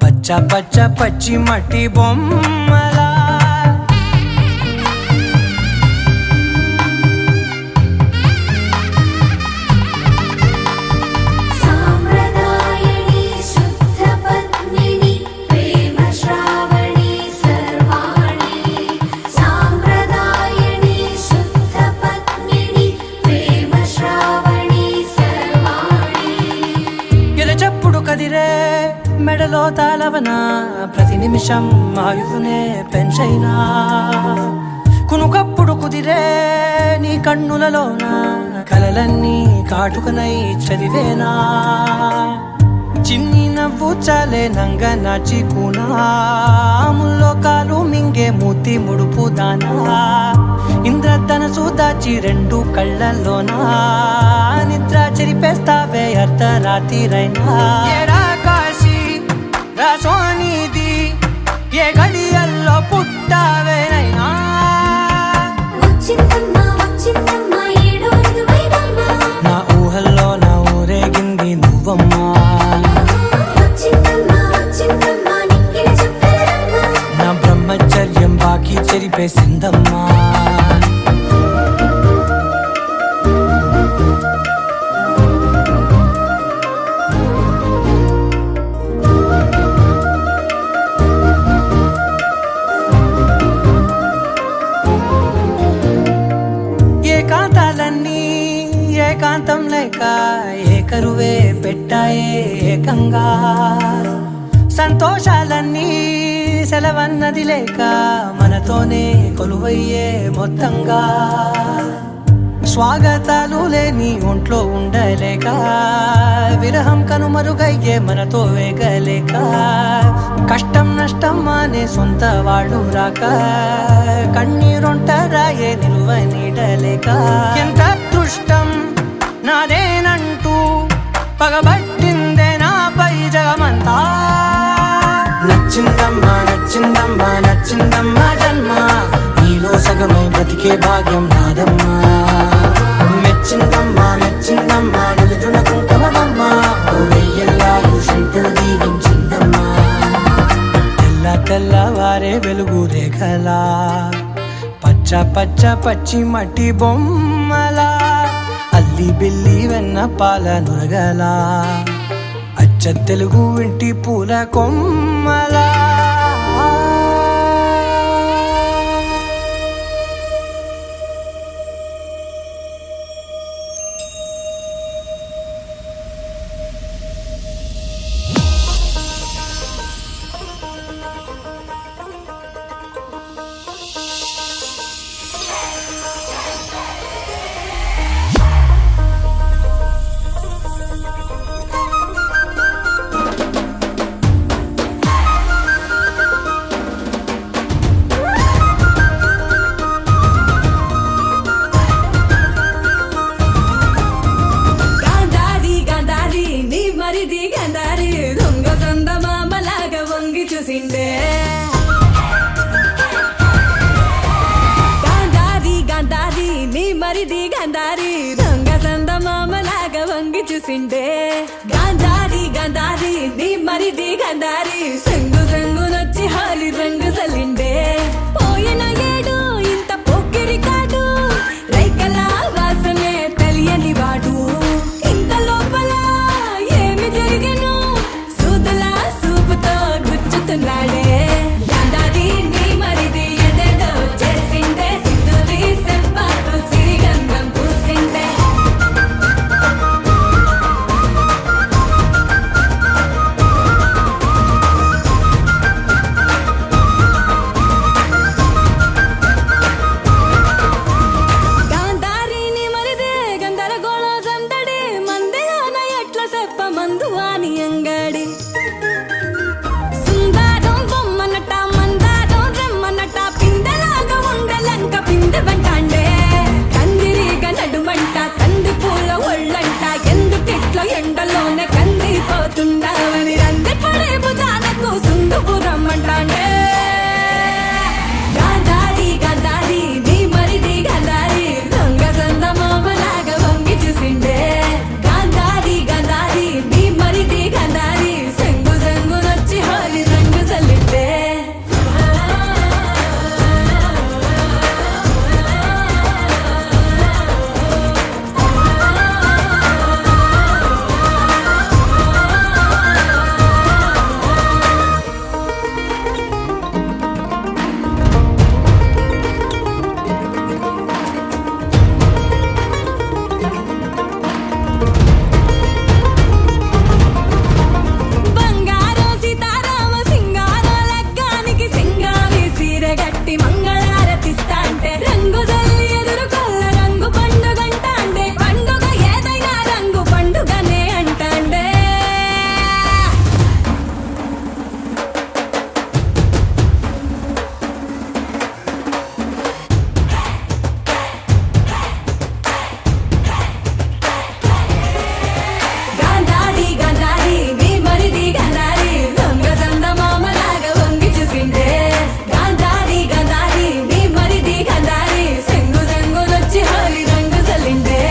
పచ్చ పచ్చ పచ్చి మట్టి బొమ్మలా సాంప్రదాయని శుద్ధ పద్మిని ప్రేమ శ్రావణి సర్వాణి సాంప్రదాయని శుద్ధ పద్మిని ప్రేమ శ్రావణి సర్వాణి ఎరచప్పుడు కదిరే మెడలో తాళవన ప్రతి నిమిషం ఆయుధునే పెంచైనా కునుకప్పుడు కుదిరే నీ కన్నులలోన కలలన్నీ కాటుకనై చదివేనా చిన్ని నవ్వు చాలే నంగ నాచి కూనాముల్లో కాలు మింగే మూతి ముడుపు దానా ఇంద్రధనసు దాచి రెండు కళ్ళల్లోనా నిద్ర చెరిపేస్తావే అర్ధరాత్రిరైనా ఏడా కాశీ రాసోనిది ఏ గడియల్లో పుట్టావేనైనా వచ్చిందమ్మ వచ్చిందమ్మ ఏడో ఋతువైవమ్మ నా ఊహల్లో నా ఊరేగింది నువ్వమ్మా వచ్చిందమ్మ వచ్చిందమ్మ నిక్కిన చుక్కలమ్మ నా బ్రహ్మచర్యం బాకీ చెరిపేసిందమ్మా ఏకాంతాలన్నీ ఏకాంతం లేక ఏకరువే పెట్టాయే ఏకంగా సంతోషాలన్నీ సెలవన్నది లేక మనతోనే కొలువయ్యే మొత్తంగా స్వాగతాలు లేని ఒంట్లో ఉండలేక విరహం కనుమరుగయ్యే మనతో వేగలేక కష్టం నష్టం అనే సొంత వాళ్ళు రాక కన్నీరొంటరాయే నిలువ నీడలేక ఎంత అదృష్టం నాదేనంటూ పగబట్టిందే నాపై జగమంతా నచ్చిందమ్మా నచ్చిందమ్మా నచ్చిందమ్మా జన్మ నీలో సగమై బ్రతికే భాగ్యం నాదమ్మా మెచ్చిందమ్మా మెచ్చిందమ్మా నిలుచున కుంకుమమ్మా వెయ్యల్లాగు శంకులు దీవించిందమ్మా తెల్ల తెల్లవారే వెలుగు రేఖలా పచ్చ పచ్చ పచ్చి మట్టి బొమ్మలా అల్లి బిల్లి వెన్న పాల నురగలా అచ్చ తెలుగు ఇంటి పూల కొమ్మలా గాంధారి గాంధారి నీ మరిది గాంధారి దొంగ సొంద మామలాగా వంగి చూసిండే గాంధారి గాంధారి నీ మరిది గాంధారి దొంగ సొంద మామలాగా వంగి చూసిండే గాంధారి గాంధారి నీ మరిది గాంధారి సంగు సంగు నొచ్చి హాలి రంగు సలిండే పోయిన ఏడు ఇంత పొక్కిరి కాదు రైకల వాసనే తెలియని వాడు ఇంత లోపల ఏమి జరిగను సూదులా సూపుతో గుచ్చుతున్నాడే గాంధారి నీ మరిది ఎదేదో చేసిందే సిద్ధుది సెంపాటు సిరిగంధం పూసిందే అంటాండే గాంధారి గాంధారి నీ మరిది గాంధారి దొంగ సంద మామలాగా వంగి చూసిండే గాంధారి గాంధారి నీ మరిది గాంధారి సెంగు సెంగు నొచ్చి హోలీ రంగు చల్లిండే బంగారం సీతారామ సింగారం లగ్గానికి సింగావి సీరగట్టి మంగళారతిస్తా అంటే రంగు జల్లి ఎదురు కొల్ల రంగు పండుగంట అంటే పండుగ ఏదైనా రంగు పండుగనే అంటాండే గాంధారి గాంధారి నీ మరిది గాంధారి దొంగ సంద మామలాగా వంగి చూసిండే గాంధారి గాంధారి నీ మరిది గాంధారి సెంగు సెంగు నొచ్చి హోలీ రంగు చల్లిండే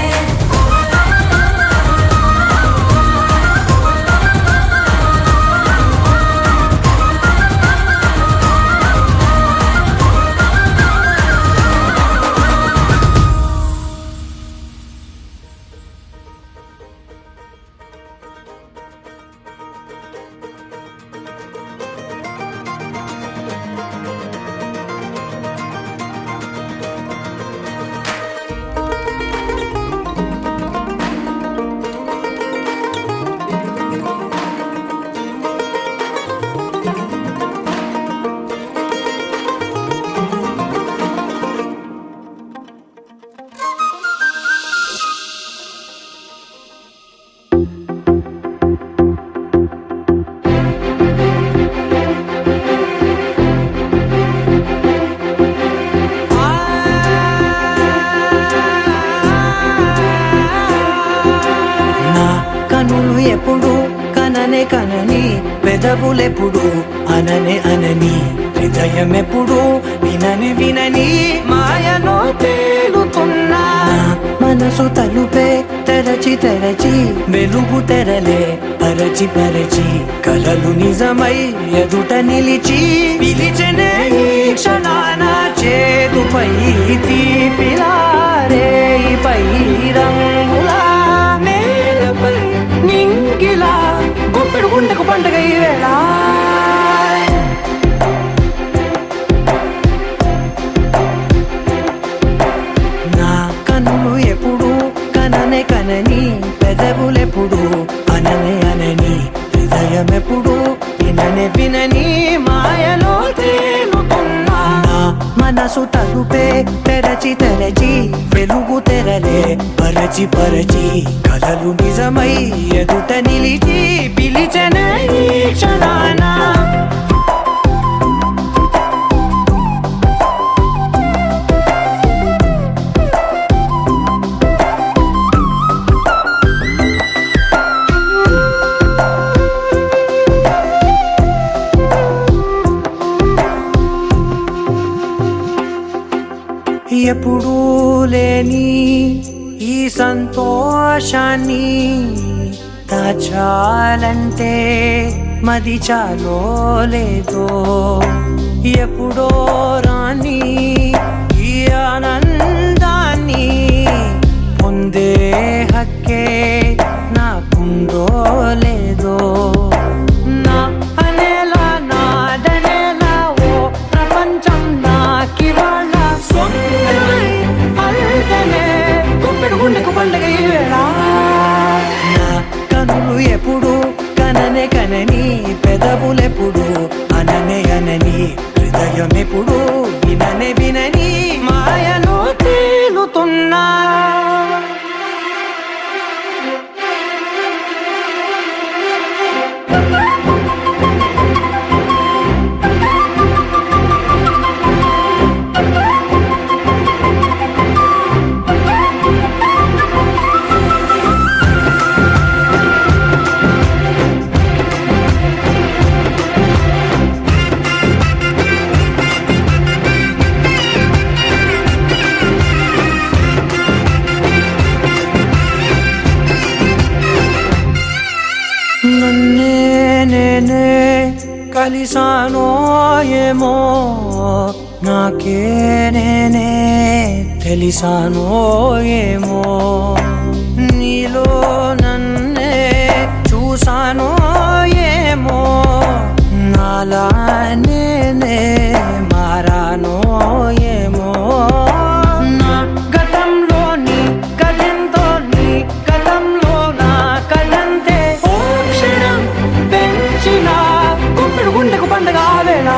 నా కనులు ఎప్పుడు కననే కనని పెదవులెప్పుడు అననే అనని హృదయం ఎప్పుడు వినని వినని మాయలో తేలుతున్నా నా మనసు తలుపే తెరచి తెరచి వెలుగు తెరలే పరచి పరచి కలలు నిజమై ఎదుట నిలిచి పిలిచెనే ఈ క్షణాన చేదుపై తీపిలారే పై రంగులా నేలపై నింగిలా గుప్పెడు గుండెకు పండుగ ఈ వేళ నా కన్నులు ఎప్పుడు కననే కనని పెదవులెప్పుడు అననే అనని హృదయం ఎప్పుడు విననే వినని మాయలో తేలుతున్నా నా మనసు తలుపే తెరచి తెరచి వెలుగు తెరలే పరచి పరచి కలలు నిజమై ఎదుట నిలిచి పిలిచెనే ఈ క్షణాన ఎప్పుడూ లేని ఈ సంతోషాన్ని దాచాలంటే మది చాలో లేదో ఎప్పుడో రాని ఈ ఆనందాన్ని పొందే హక్కే నాకుందో లేదో నా అనేలా నాదనేలా ఓ ప్రపంచం నాకివాళ్ళ సొంతమై అల్దనే గుప్పెడు గుండెకు పండుగ ఈ వేళ నా కనులు ఎప్పుడు కననే కనని పెదవులెప్పుడు అననే అనని హృదయం ఎప్పుడు విననే వినని మాయలో తేలుతున్నా నేనే కలిసానో ఏమో నాకే నేనే తెలిసానో ఏమో నీలో నన్నే చూసానో ఏమో నాలా నేనే మారానో ఏమో నా గతంలోని కథంతో నీ గతంలో నా కథంతే ఓ క్షణం పెంచిన గుప్పెడు గుండెకు పండగ ఆవేళ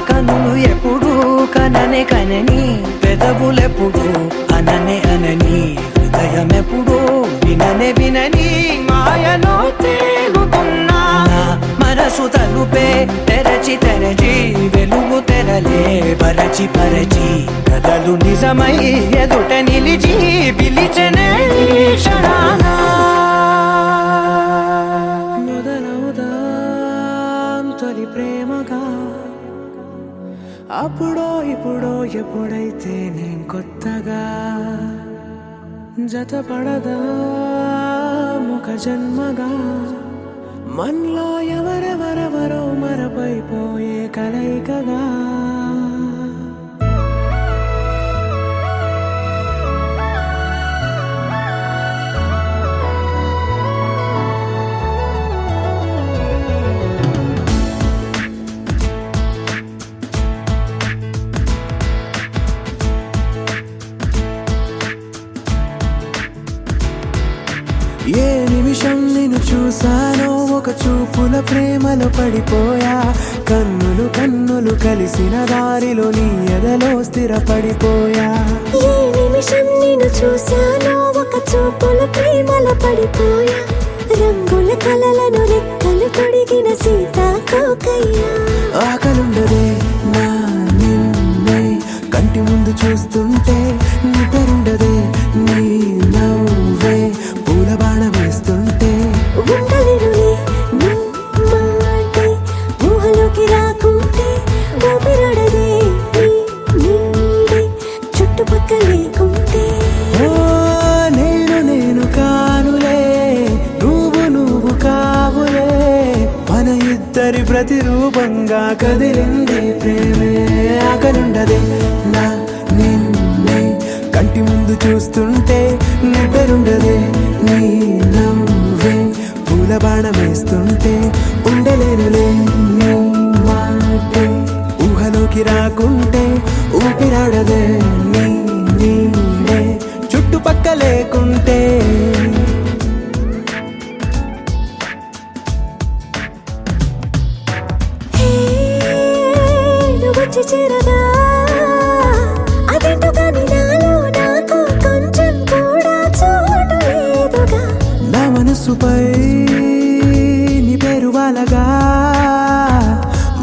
కనులు ఎప్పుడు కననే కనని పెదవులెప్పుడు అననే అనని హృదయం ఎప్పుడు విననే వినని మాయలో తేలుతున్నా నా మనసు తలుపే తెరచి తెరచి వెలుగు తెరలే పరచి పరచి కథలు నిజమై ఎదుట నిలిచి పిలిచనే క్షణానా మొదలవుదాం తొలి ప్రేమగా అప్పుడో ఇప్పుడో ఎప్పుడైతే నేను కొత్తగా జతపడదా ఒక జన్మగా మనలో ఎవరెవరెవరో మరపైపోయే కలయికగా ఏ నిమిషం నిన్ను చూసానో ఒక చూపుల ప్రేమలో పడిపోయా కన్నులు కన్నులు కలిసిన దారిలో నీ ఎదలో స్థిరపడిపోయా ఏ నిమిషం నిన్ను చూశానో ఒక చూపుల ప్రేమలో పడిపోయా రంగుల కలలను రెక్కలు తొడిగిన సీతాకోకయ్యా ఆకలుండదే నా నిన్నే కంటి ముందు చూస్తుంటే నిద్రుండదే నీ నవ్వే పూల బాణ వేస్తుంటే ఉండలేనులే నీ మాటే ఊహలోకి రాకుంటే ఊపిరాడదే నీ నీడే చుట్టుపక్కల లేకుంటే ఓ నేను కానులే నువ్వు కావులే మన ఇద్దరి ప్రతిరూపంగా కదిలింది ప్రేమే ఆకలుండదే నా నిన్నే కంటి ముందు చూస్తుంటే నిద్రుండదే నీ నవ్వే పూల బాణ వేస్తుంటే ఉండలేనులే నీ మాటే ఊహలోకి రాకుంటే ఊపిరాడదే నీ నీడే చుట్టుపక్క లేకుంటే హే నువ్వు వచ్చి చేరగా అదేంటో కానీ నాలో నాకు కొంచెం కూడా చోటు లేదుగా నా మనసుపై నీ పేరు వాలగా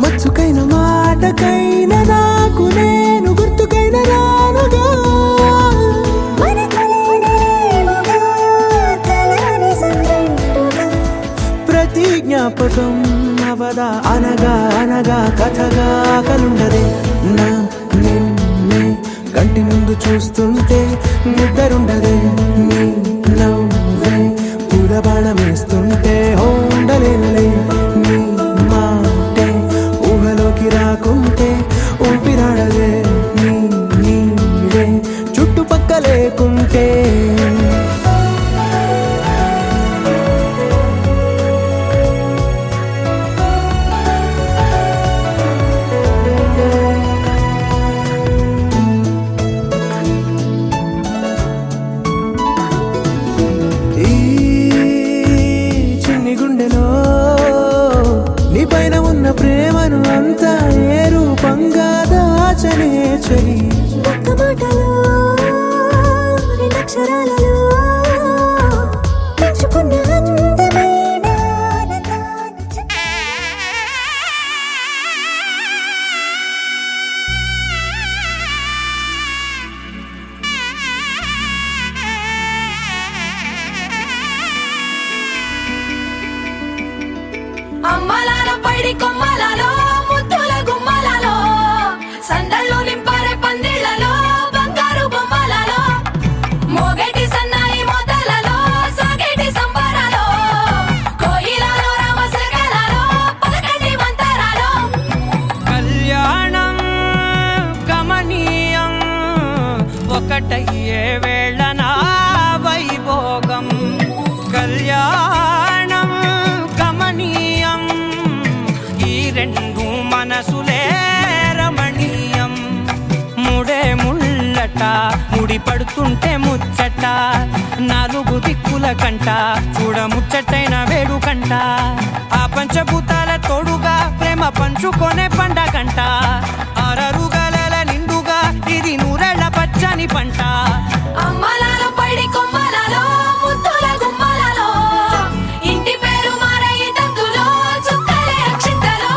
మచ్చుకైన మాటకైన నాకు నేను గుర్తుకైన రానుగా మన కలనేవుగా కలని సంగంటుగా ప్రతి జ్ఞాపకం అవదా అనగా అనగా కథగా కలుండదే నా నిన్నే కంటి ముందు చూస్తుంటే నిద్రుండదే నీ నవ్వే పూల బాణ వేస్తుంటే ఉండలేనులే నీ మాటే ఊహలోకి రాకుంటే ఊపిరాడదే నీ నీడే చుట్టుపక్క లేకుంటే ఈ చిన్ని గుండెలో నీ పైన ఉన్న ప్రేమను అంతా ఏ రూపంగా దాచనే చలి ఒక్క మాటలో రెండక్షరాలలో అయ్యే వేళ నా వైభోగం కళ్యాణం కమనీయం ఈ రెండు మనసులే రమణీయం ముడే ముళ్ళట ముడి పడుతుంటే ముచ్చట నాలుగు దిక్కుల కంట చూడ ముచ్చటైన వేడుకంట ఆ పంచభూతాల తోడుగా ప్రేమ పంచుకొనే పండగంట ఆరరుగల నిండుగా ఇది నూరెళ్ళ పచ్చని పంట అమ్మలాలో పడి కొమ్మలలో ముద్దుల గుమ్మలలో ఇంటి పేరు మారయి తంతులో చుక్కలే అక్షింతలో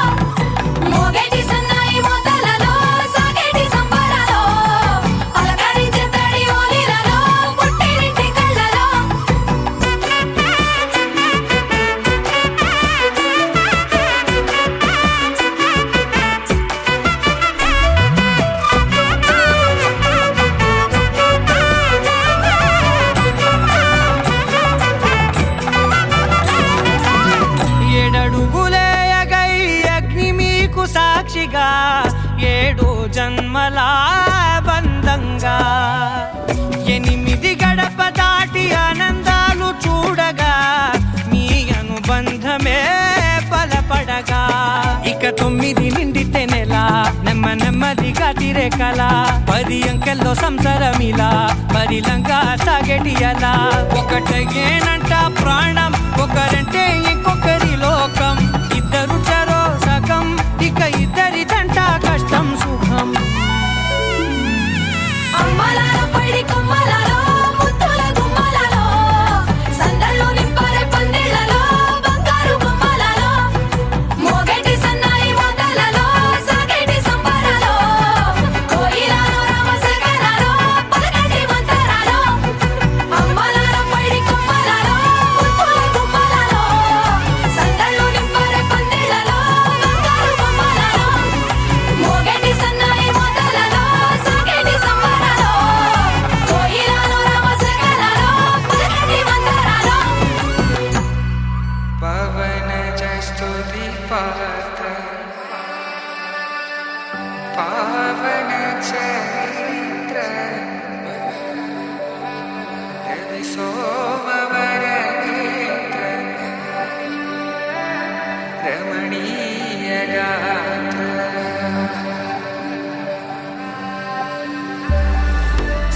మోగేటి సన్నాయి మోతలలో సాగేటి సంబరాలో అలకరించే తడి ఓలిలలో పుట్టినింటి కళ్ళలో ఏడడుగులేయగై అగ్ని మీకు సాక్షిగా 7 జన్మల బంధంగా 8 గడప దాటి ఆనందాలు చూడగా మీ అనుబంధమే బలపడగా ఇక 9 నిండితే నెల నెమ్మదిగా తిరే కల 10 అంకెల్లో సంసారమిలా పరిలంగా సాగేటి అలా ఒకటేనంట ప్రాణం ఒకరంటే ఇంకొకరి లోకం ఇద్దరు చరో సగం ఇక ఇద్దరిదంట కష్టం సుఖం అమ్మలాలో పడి కొమ్మలలో ముద్దుల గుమ్మలలో సందళ్ళు నింపరే పందిళ్ళలో బంగారు గుమ్మలలో మోగేటి సన్నాయి మోతలలో సాగేటి సంబరాలో కోయిలలో రామశేఖరాలో పలకటి మంతరాలో అమ్మలాలో పడి కొమ్మలలో ముద్దుల గుమ్మలలో సందళ్ళు నింపరే పందిళ్ళలో బంగారు గుమ్మలలో మోగేటి సన్నాయి మోతలలో సాగేటి సంబరాలో కోయిలలో రామశేఖరాలో పలకటి మంతరాలో పవన జస్తుతి పాత్ర పావన చరిత్ర రవి సోమవర నేత్ర రమణీయ గాత్ర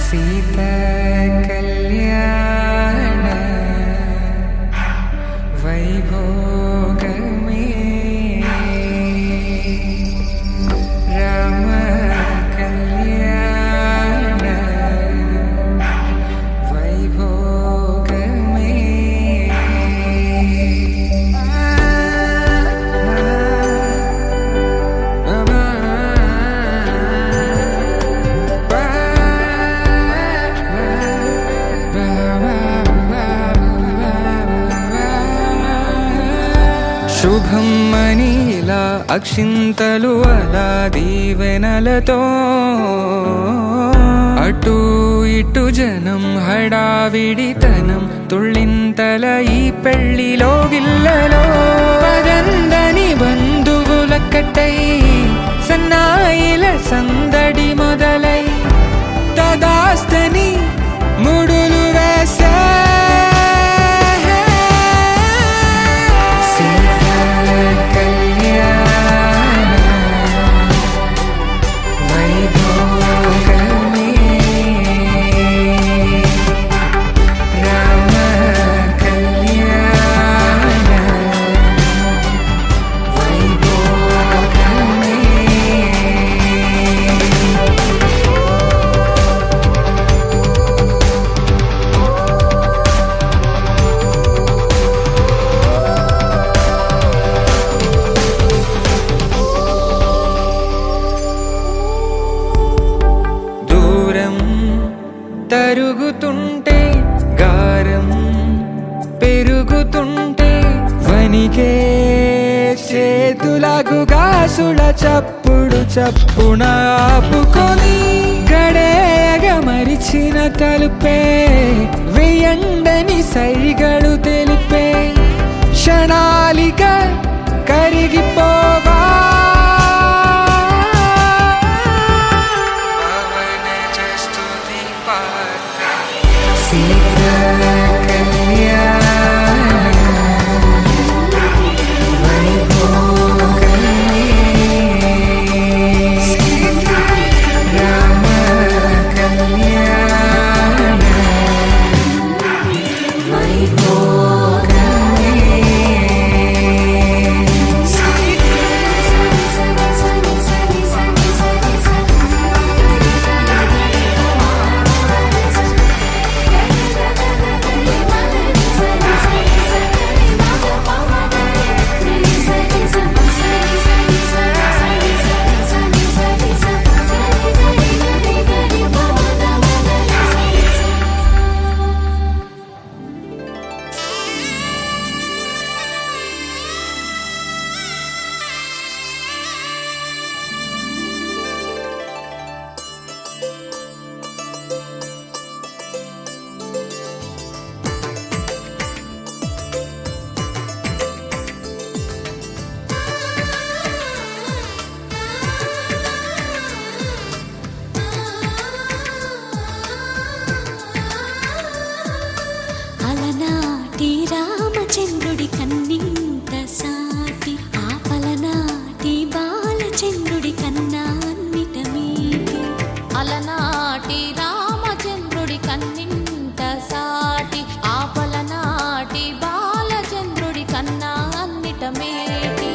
సీత కళ్యాణ వైభోగమే రామ కళ్యాణ వైభోగమే శుభం మనీలా అక్షింతలు అలా దీవెనలతో అటు ఇటు జనం హడావిడితనం తుళ్ళింతల ఈ పెళ్లిలో గిల్లలో పదందని బంధువులక్కటై సన్నాయిల సందడి మొదలై తదాస్తని ముడులు వేసా తరుగుతుంటే గారం పెరుగుతుంటే వనికే చేతులకు గాసుల చప్పుడు చప్పున ఆపుకొని గడేగ మరిచిన తలుపే వెయ్యండని సైగడు తెలిపే క్షణాలిక కరిగిపోవా పవన జస్తుతి పాత్ర సీతా కళ్యాణ వైభోగమే రామ కళ్యాణ వైభోగమే అలనాటి రామచంద్రుడి కన్నింత సాటి ఆపలనాటి బాలచంద్రుడి కన్నా అన్నిట మీటి అలనాటి రామచంద్రుడి కన్నింట సాటి ఆపలనాటి బాలచంద్రుడి కన్నా అన్నిట మేటి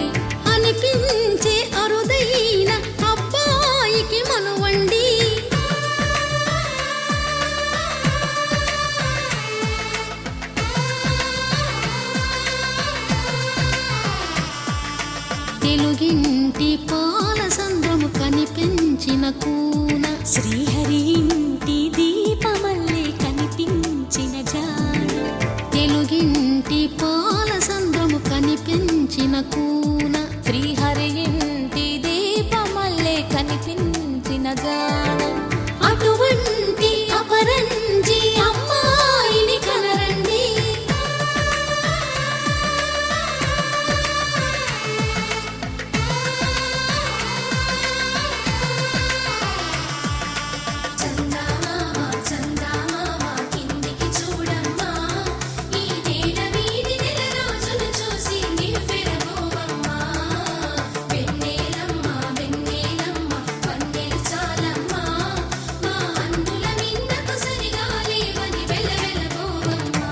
అనిపించే అరుదైన అబ్బాయికి మనువండి తెలుగింటి పాలసంద్రము కనిపించిన కూన శ్రీహరి ఇంటి దీపమల్లే కనిపించిన జాన తెలుగింటి పాలసంద్రము కనిపించిన కూన శ్రీహరి ఇంటి దీపమల్లే కనిపించిన జాన అటువంటి అపరంజి అమ్మాయిని కనరండి చందమామ చందమామ కిందికి చూడమ్మా ఈ నేల వీధి నెల రోజులు చూసి నివ్వెరబోవమ్మా వెన్నెలమ్మ వెన్నెలమ్మ వన్నెలు చాలమ్మా మా అందుల మిన్నకు సరిగా లేవని వెలవెలబోవమ్మా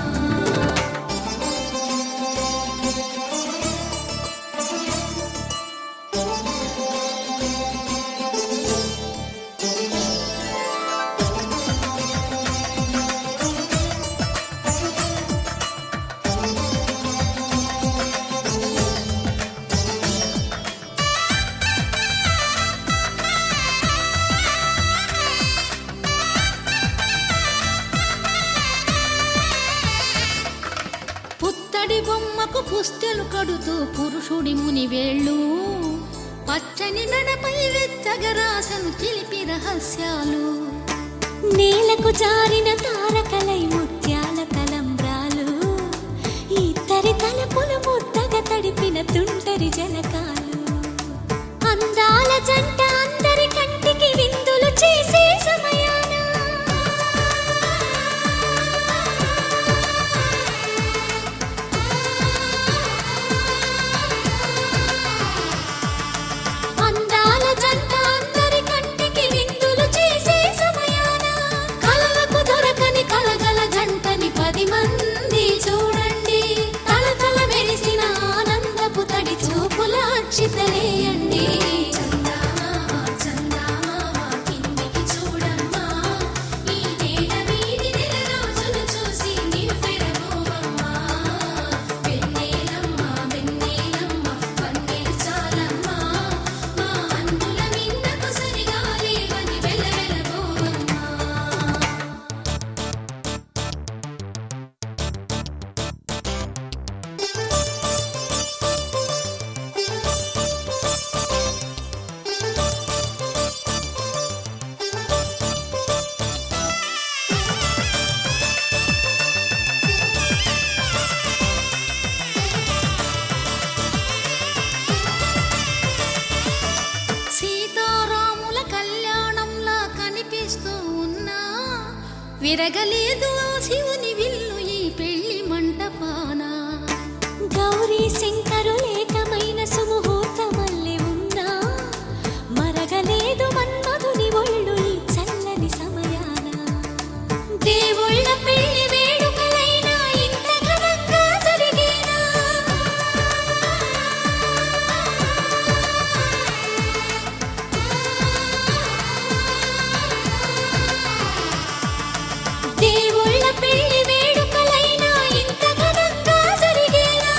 పుత్తడి బొమ్మకు పుస్తెలు కడుతూ పురుషుడి ముని వేళ్ళు పచ్చని మెడపై వెచ్చగరాసను చిలిపి రహస్యాలు నేలకు జారిన తారకలై ముత్యాల తలంబ్రాలు ఇద్దరి తలపులు ముద్దగా తడిపిన తుంటరి జలకాలు అందాల జంట అందరి కంటికి విందులు చేసే సమయాన అందాల జంట అందరి కంటికి విందులు చేసే సమయాన కలలకు దొరకని కల మెరగలేదు ఆ శివుని విల్లు ఈ పెళ్లి మంటపాన. గౌరీ శంకరు ఏకమైన సుముహూర్తమల్లె ఉన్నా మరగలేదు మన్మధుని ఒళ్ళు ఈ చల్లని సమయాన. దేవుళ్ళ పెళ్లి వేడుకలైనా ఇంత ఘనంగా జరిగేనా? దేవుళ్ళ పెళ్లి వేడుకలైనా ఇంత ఘనంగా జరిగేనా?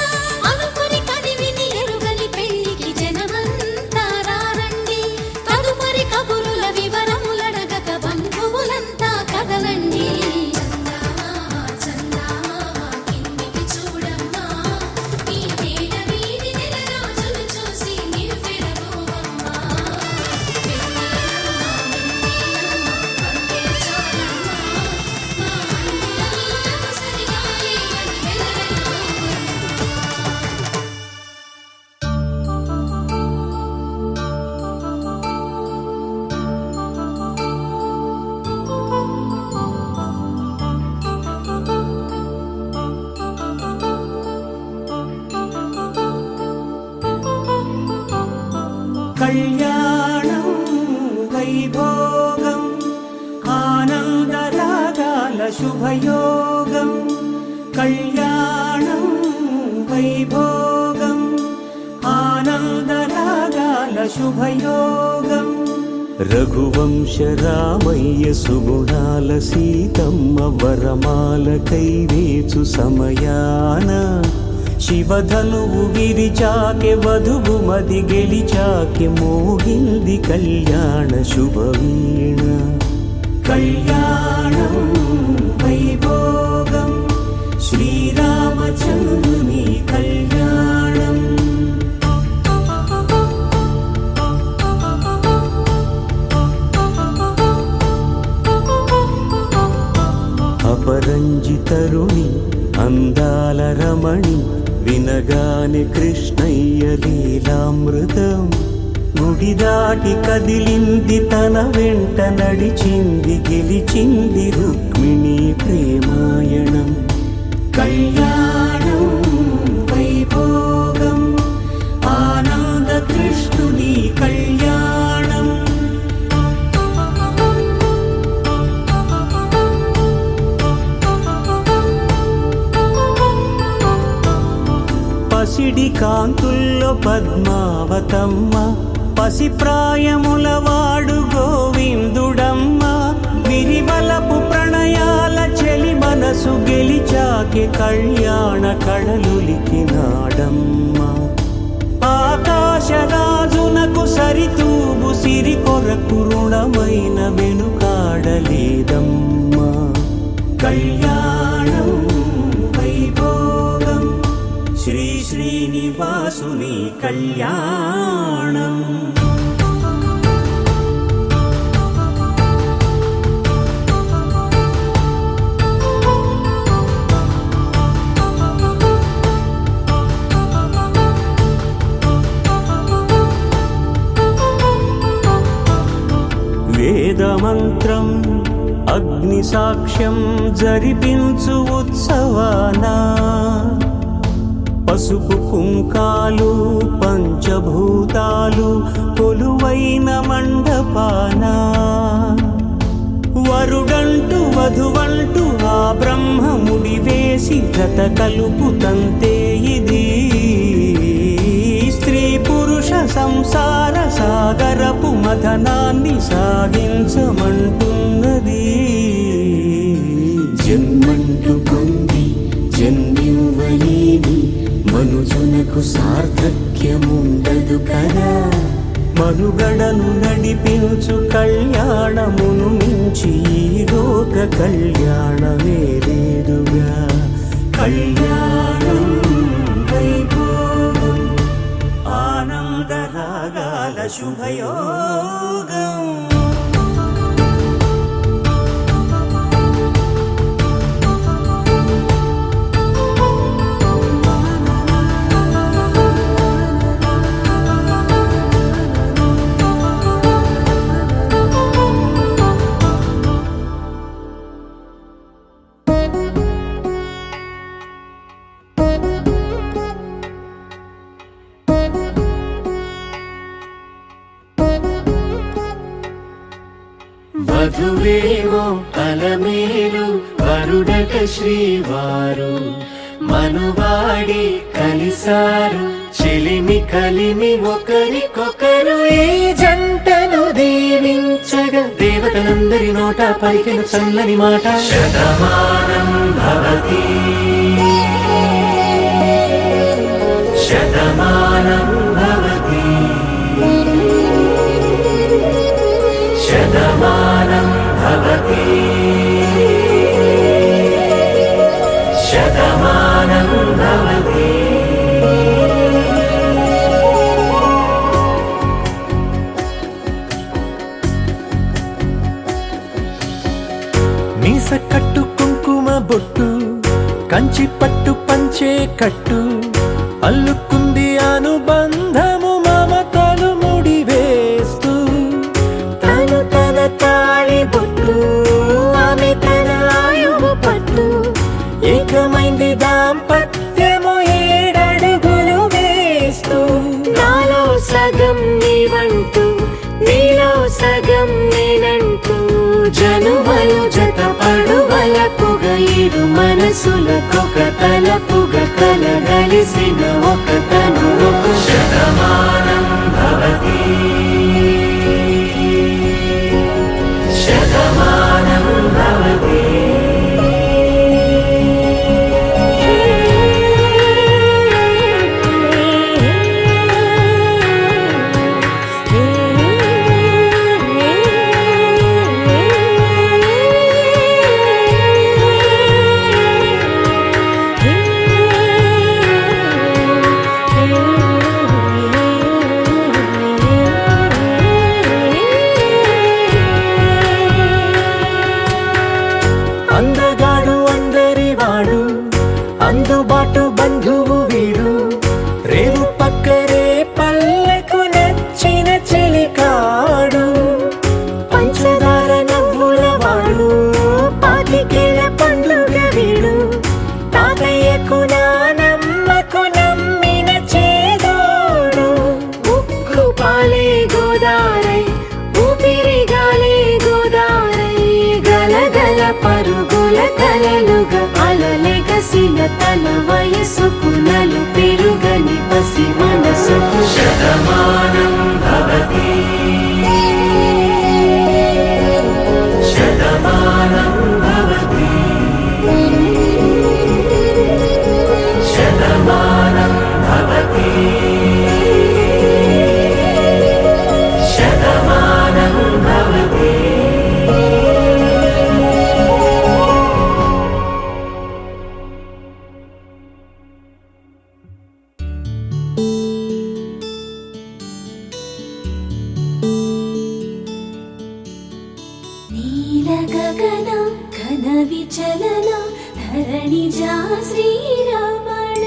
అనుకుని కదివిని ఎరుగని పెళ్లికి జనమంతా రారండి. తదుపరి కబురుల వివరములడగక బంధువులంతా కదలండి. చందమామ చందమామ కిందికి చూడమ్మా, ఈ వేళ వీధి నెల రోజులు చూసి నివ్వెరపోవమ్మా. కళ్యాణం వైభోగం ఆనందరాగాల శుభయోగం. కళ్యాణం వైభోగం ఆనందరాగాల శుభయోగం. రఘువంశ రామయ్య సుగుణాల సీతమ్మ వరమాల కైవేచు సమయాన శివధనువు విరిచాకె వధువు మది గెలిచాకె మోగింది కళ్యాణ శుభవీణ. కళ్యాణం వైభోగం శ్రీరామచంద్రుని కళ్యాణం. అపరంజి తరుణి అందాల రమణి వినగానే కృష్ణయ్య లీలామృతం. గుడి దాటి కదిలింది తన వెంట నడిచింది గెలిచింది రుక్మిణి ప్రేమాయణం. కళ్యాణం వైభోగం ఆనంద కృష్ణుని కళ్యాణం. పసిడి కాంతుల్లో పద్మావతమ్మ పసి ప్రాయముల వాడు గోవిందుడమ్మ. విరివలపు ప్రణయాల చెలి మనసు గెలిచాకె కళ్యాణ కళలులికినాడమ్మ. ఆకాశరాజునకు సరితూగు సిరి కొరకు రుణమైన వెనుకాడలేదమ్మా. కళ్యాణం వైభోగం శ్రీ శ్రీనివాసుని కళ్యాణం. వేదమంత్రం అగ్ని సాక్ష్యం జరిపించు ఉత్సవానా. పసుపు కుంకాలు పంచభూతాలు కొలువైన మండపాన. వరుడంటూ వధువంటూ ఆ బ్రహ్మముడి వేసి జత కలుపుతంతే ఇది. స్త్రీ పురుష సంసార సాగరపు మథనాన్ని సాగించమంటున్నది. జన్మంటూ పొంది జన్మివ్వలేని మనుజునకు సార్థక్యముండదు కదా. మనుగడను నడిపించు కళ్యాణమును మించి ఈ లోక కళ్యాణమే లేదుగా. కళ్యాణం వైభోగం ఆనందరాగాల శుభయోగం. వధువేమో అలమేలు వరుడట శ్రీవారు మనువాడి కలిసారు చెలిమి కలిమి ఒకరికొకరు ఈ జంటను దీవించగా దేవతలందరి నోట పలికిన చల్లని మాట శతమానం భవతి శతమానం భవతి శతమానం భవతి శతమానం భవతి. మీస కట్టు కుంకుమ బొట్టు కంచి పట్టు పంచే కట్టు అల్లుకుంది అనుబంధము మమతలు ముడి వేస్తూ తను తన తాళి బొట్టు ఆమె తన ఆయువు పట్టు ఏకమైంది దాంపత్యము 7 అడుగులు వేస్తూ నాలో సగం నీవంటూ నీలో సగం నేనంటూ జనుమలు జత పడువలపుగా ఇరు మనసులకొక తలపుగా కలగలిసిన ఒక తను ఒక శతమానం భవతి శతమానం భవతి. అందగాడు అందరివాడు అందుబాటు బంధువు వీడు రేవు పక్కరే పల్లెకు నచ్చిన చెలికాడు పంచదార నవ్వుల వాడు పాతికేల పండుగ వీడు తాతయ్యకు నానమ్మకు నమ్మిన చేదోడు ఉక్కు పాలే గోదారై ఊపిరి గాలే గోదారై గలగల పరుగుల కలలుగా అలలెగసిన తన వయసుకు నలు పెరుగని పసి మనసుకు శతమానం భవతి శతమానం భవతి శతమానం భవతి శతమానం భవతి. నీల గగన ఘన విచలన ధరణిజా శ్రీరమణ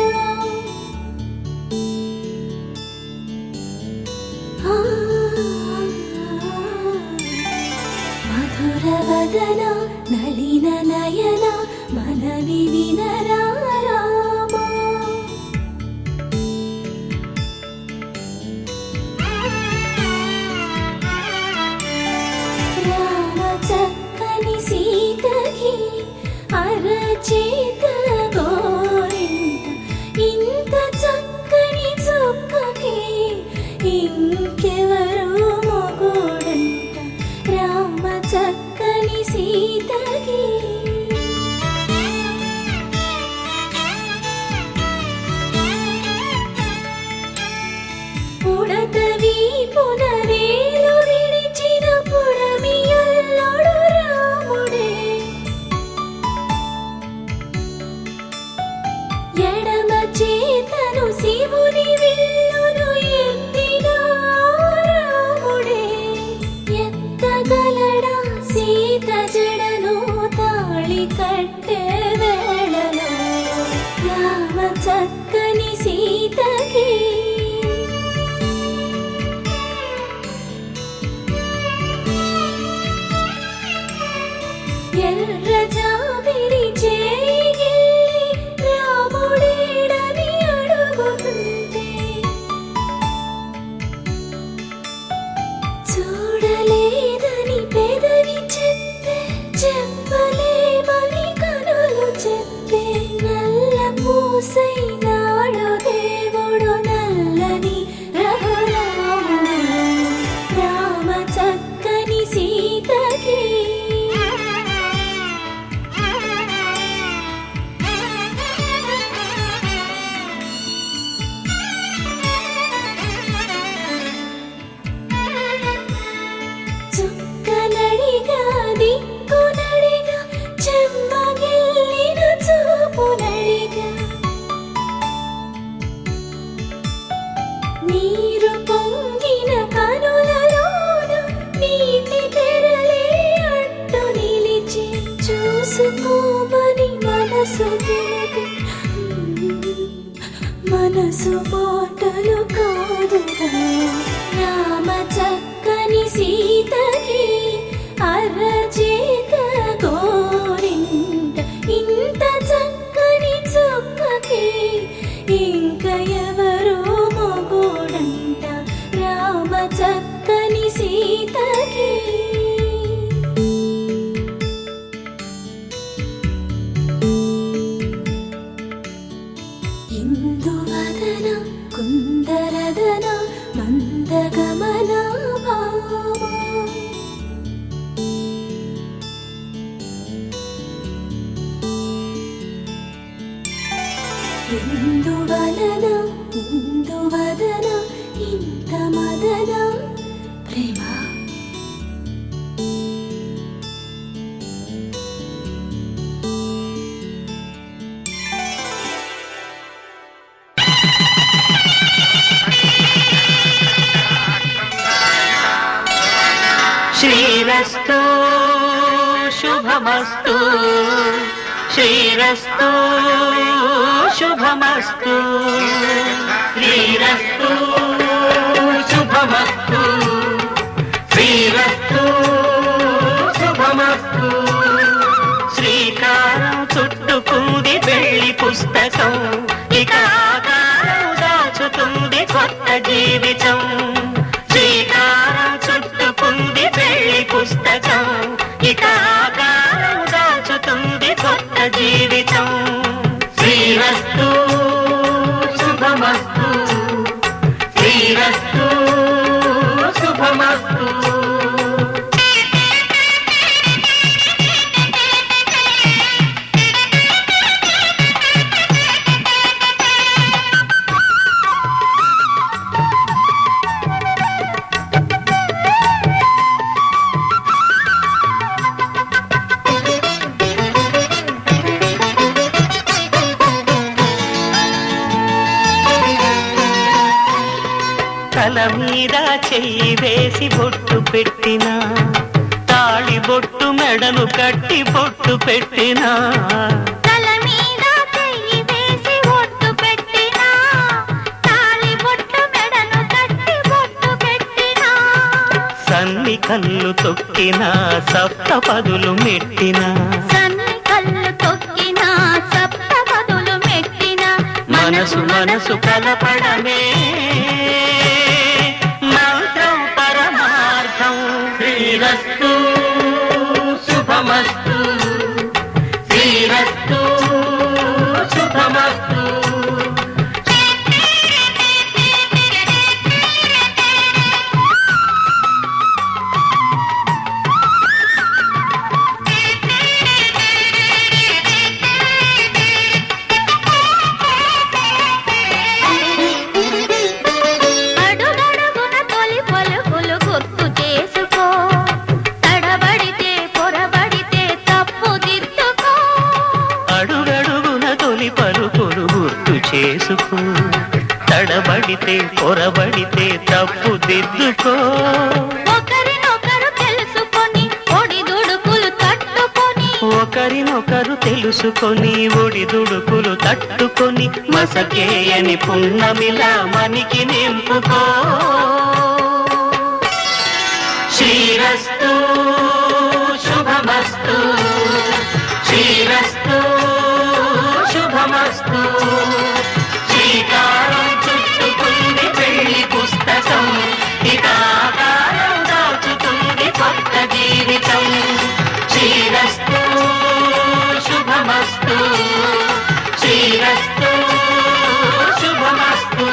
మధుర వదన నళిన నయన మనవి వినరా రామా రామ చక్కని సీతకి అరచేత గోరింట ఇంత చక్కని చుక్కకి ఇంకెవరు మొగుడంట రామ చక్కని సీతకి పుడత వీపున వేలు విడిచిన పుడమియల్లుడు రాముడే ఎడమ చేతను శివుని విల్లును ఎత్తిన రాముడే ఎత్తగలడా సీత జడను తాళి కట్టే వేళలో రామ చక్కని సీతకి ఎర్ర జాబిలి చేయి రాముడేడని అడుగుతుంటే మనసు మాటలు కాదుగా రామ చక్కని సీతకి అరచేత గోరింట ఇంత చక్కని చుక్కకి ఇంక ఎవరో మొగోడంట రామ చక్కని సీతకి ఇందువదన కుందరదన మందగమన భామా ఇందువలన ఇందువదన ఇంత మదన ప్రేమ శ్రీరస్తు శుభమస్తు శ్రీరస్తు శుభమస్తు శ్రీరస్తు శుభమస్తు శ్రీరస్తు శుభమస్తు శ్రీకారం చుట్టుకుంది వెళ్ళి పుస్తకం ఇక ఆకారం దాచుతుంది కొత్త జీవితం శ్రీకారం చుట్టుకుంది వెళ్ళి పుస్తకం ఇక ఆకారం దాచుతుంది కొత్త జీవితం శ్రీరస్తు శుభమస్తు శ్రీరస్తు శుభమస్తు తల మీద చెయ్యి వేసి బొట్టు పెట్టినా తాళి బొట్టు మెడను కట్టి బొట్టు పెట్టినా తల మీద చెయ్యి వేసి బొట్టు పెట్టినా తాళి బొట్టు మెడను కట్టి బొట్టు పెట్టినా సన్ని కళ్ళు తొక్కినా సప్త పదులు మెట్టినా సన్ని కళ్ళు తొక్కినా సప్త పదులు మెట్టినా మనసు మనసు కలపడమే మంత్రం పరమార్థం శ్రీరస్తు శుభమస్తు శ్రీరస్తు శుభమస్తు అడుగడుగున తొలి పలుకులు గుర్తు చేసుకో తడబడితే పొరబడితే తప్పు దిద్దుకో అడుగడుగున తొలి పలుకులు గుర్తు చేసుకో తడబడితే పొరబడితే తప్పు దిద్దుకో ఒకరినొకరు తెలుసుకొని ఒడిదుడుకులు తట్టుకొని ఒకరినొకరు తెలుసుకొని ఒడిదుడుకులు తట్టుకొని మసకేయని పున్నమిలా మనికి నింపుకో శ్రీరస్తు శుభమస్తు శ్రీరస్తు శుభమస్తు శ్రీకారం చుట్టుకుంది పెళ్లి పుస్తకం ఇక ఆకారం దాచుతుంది కొత్త జీవితం శ్రీరస్తు శుభమస్తు శ్రీరస్తు శుభమస్తు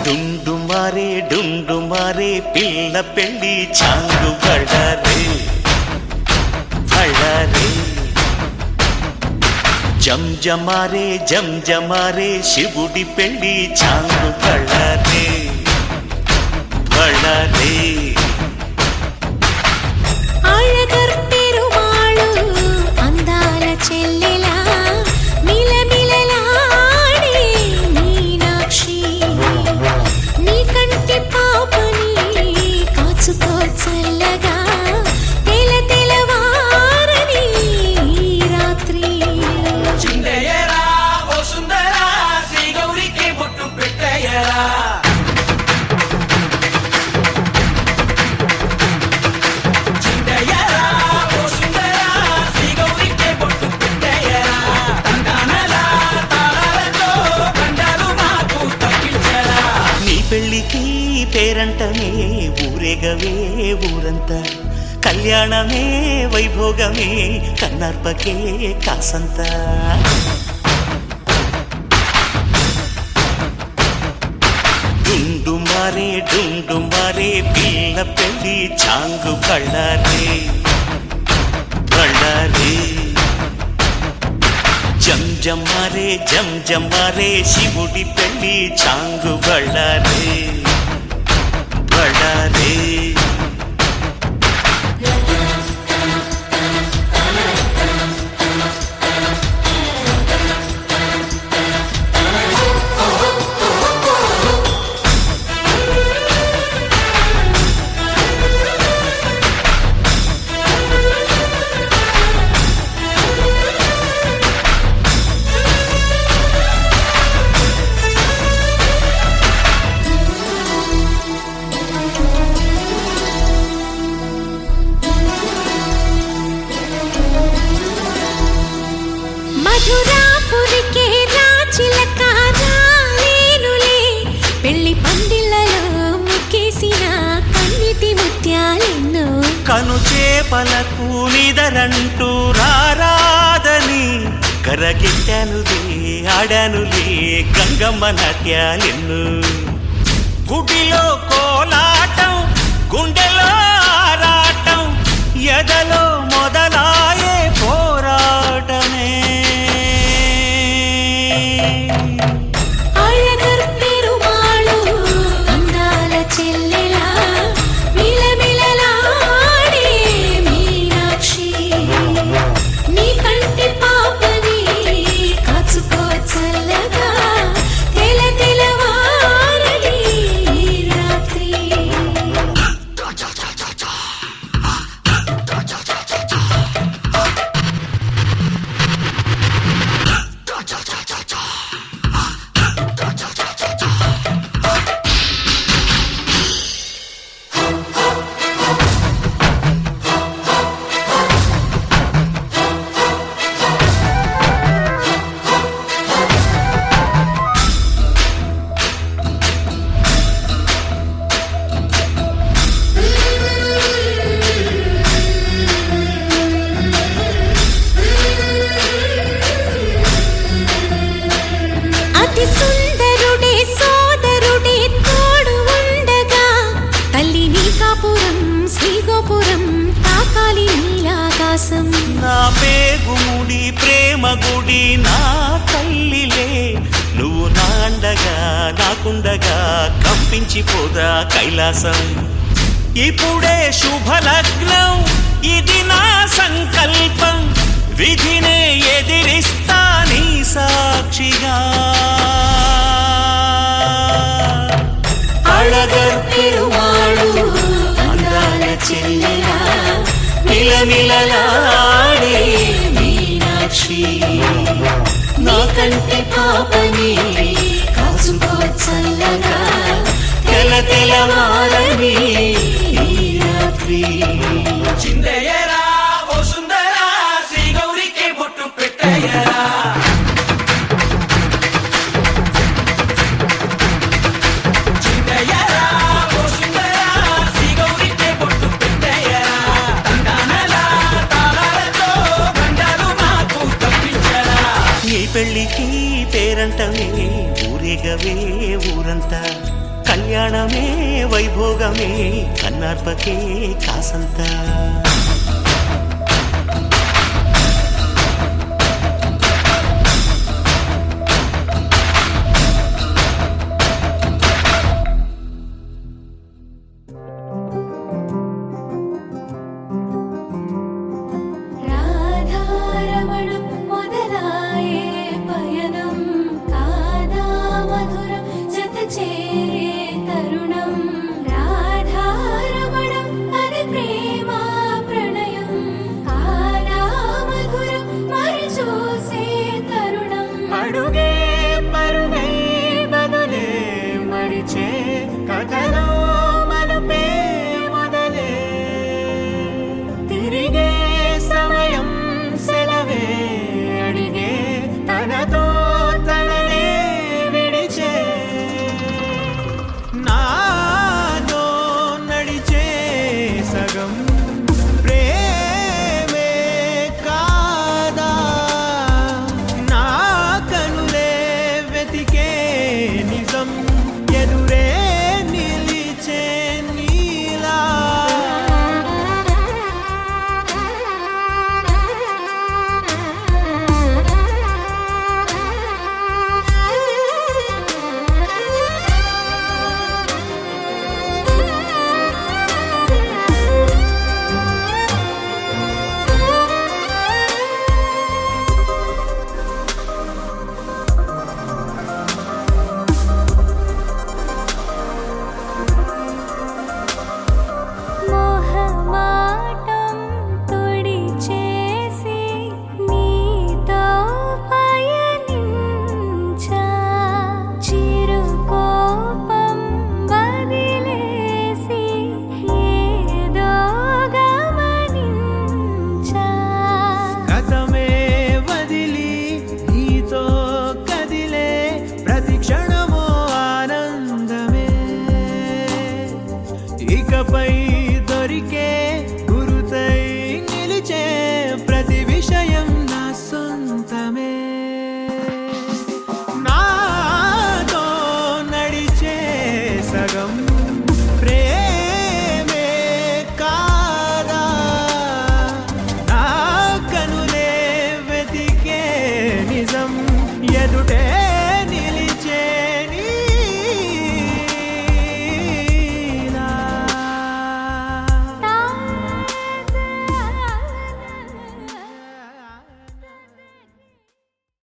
డుండు మారే పిల్ల పెళ్ళి చాంగు బళ్ళారే బళ్ళారే జంజమారే శివుడి పెళ్ళి చాంగు బళ్ళారే బళ్ళారే అழகర్ పెరుమాళు అందాల చెల్లెలా మిలమిలలాడే మీనాక్షి నీ కంటి పాపని కాచుకో చల్లగా తెలవారని రాత్రి చిందయ్యరా ఓ సుందరా శ్రీ గౌరికి బొట్టు పెట్టయ్యరా పెళ్ళికి పేరంటమే ఊరేగవే ఊరంతా కళ్యాణమే వైభోగమే కన్నార్పకే కాసంత డుండు మారే పిల్ల పెళ్ళి చాంగు బళ్ళారే బళ్ళారే జంజమారే శివుడి పెళ్ళి చాంగు బళ్ళారే బళ్ళారే మధురాపురికే రాచిలక రాలేనులే పెళ్లి పందిళ్ళలో ముక్కేసిన కన్నిటి ముత్యాలెన్నో కను చేపలకు నిదరంటూ రారాదని కరగిట్టానులే ఆడానులే గంగమ్మ నాట్యాలెన్ను గుడిలో కోలాటం గుండెలో ఆరాటం ఎదలో మొదలాయే పోరాటమే అழగర్ పెరుమాళు అందాల చెల్లెలా మిలమిలలాడే మీనాక్షి నీ కంటి పాపని కాచుకో చల్లగా తెలవారని రాత్రి అతి సుందరుడే సోదరుడే తోడు ఉండగా తల్లి నీ కాపురం శ్రీగోపురం తాకాలి నీలాకాశం నా పేగుముడి ప్రేమ గుడి నా తల్లిలే నువ్వు నా అండగా నాకుండగా కంపించిపోదా కైలాసం ఇప్పుడే శుభలగ్నం ఇది నా సంకల్పం విధినే ఎదిరిస్తా నీ సాక్షిగా అழగర్ పెరుమాళు అందాల చెల్లెలా మిలమిలలాడే మీనాక్షి నీ కంటి పాపని కాచుకో చల్లగా తెలవారని రాత్రి చిందయ్యరా ఓ సుందరా శ్రీ గౌరికి బొట్టు పెట్టయ్యరా చిందయ్యరా ఓ సుందరా శ్రీ గౌరికి బొట్టు పెట్టయ్యరా తండానలా తాళాలతో గండాలు మాకు తప్పించరా నీ పెళ్ళికి పేరంటమే ఊరేగవే ఊరంతా కళ్యాణమే వైభోగమే కన్నార్పకే కాసంత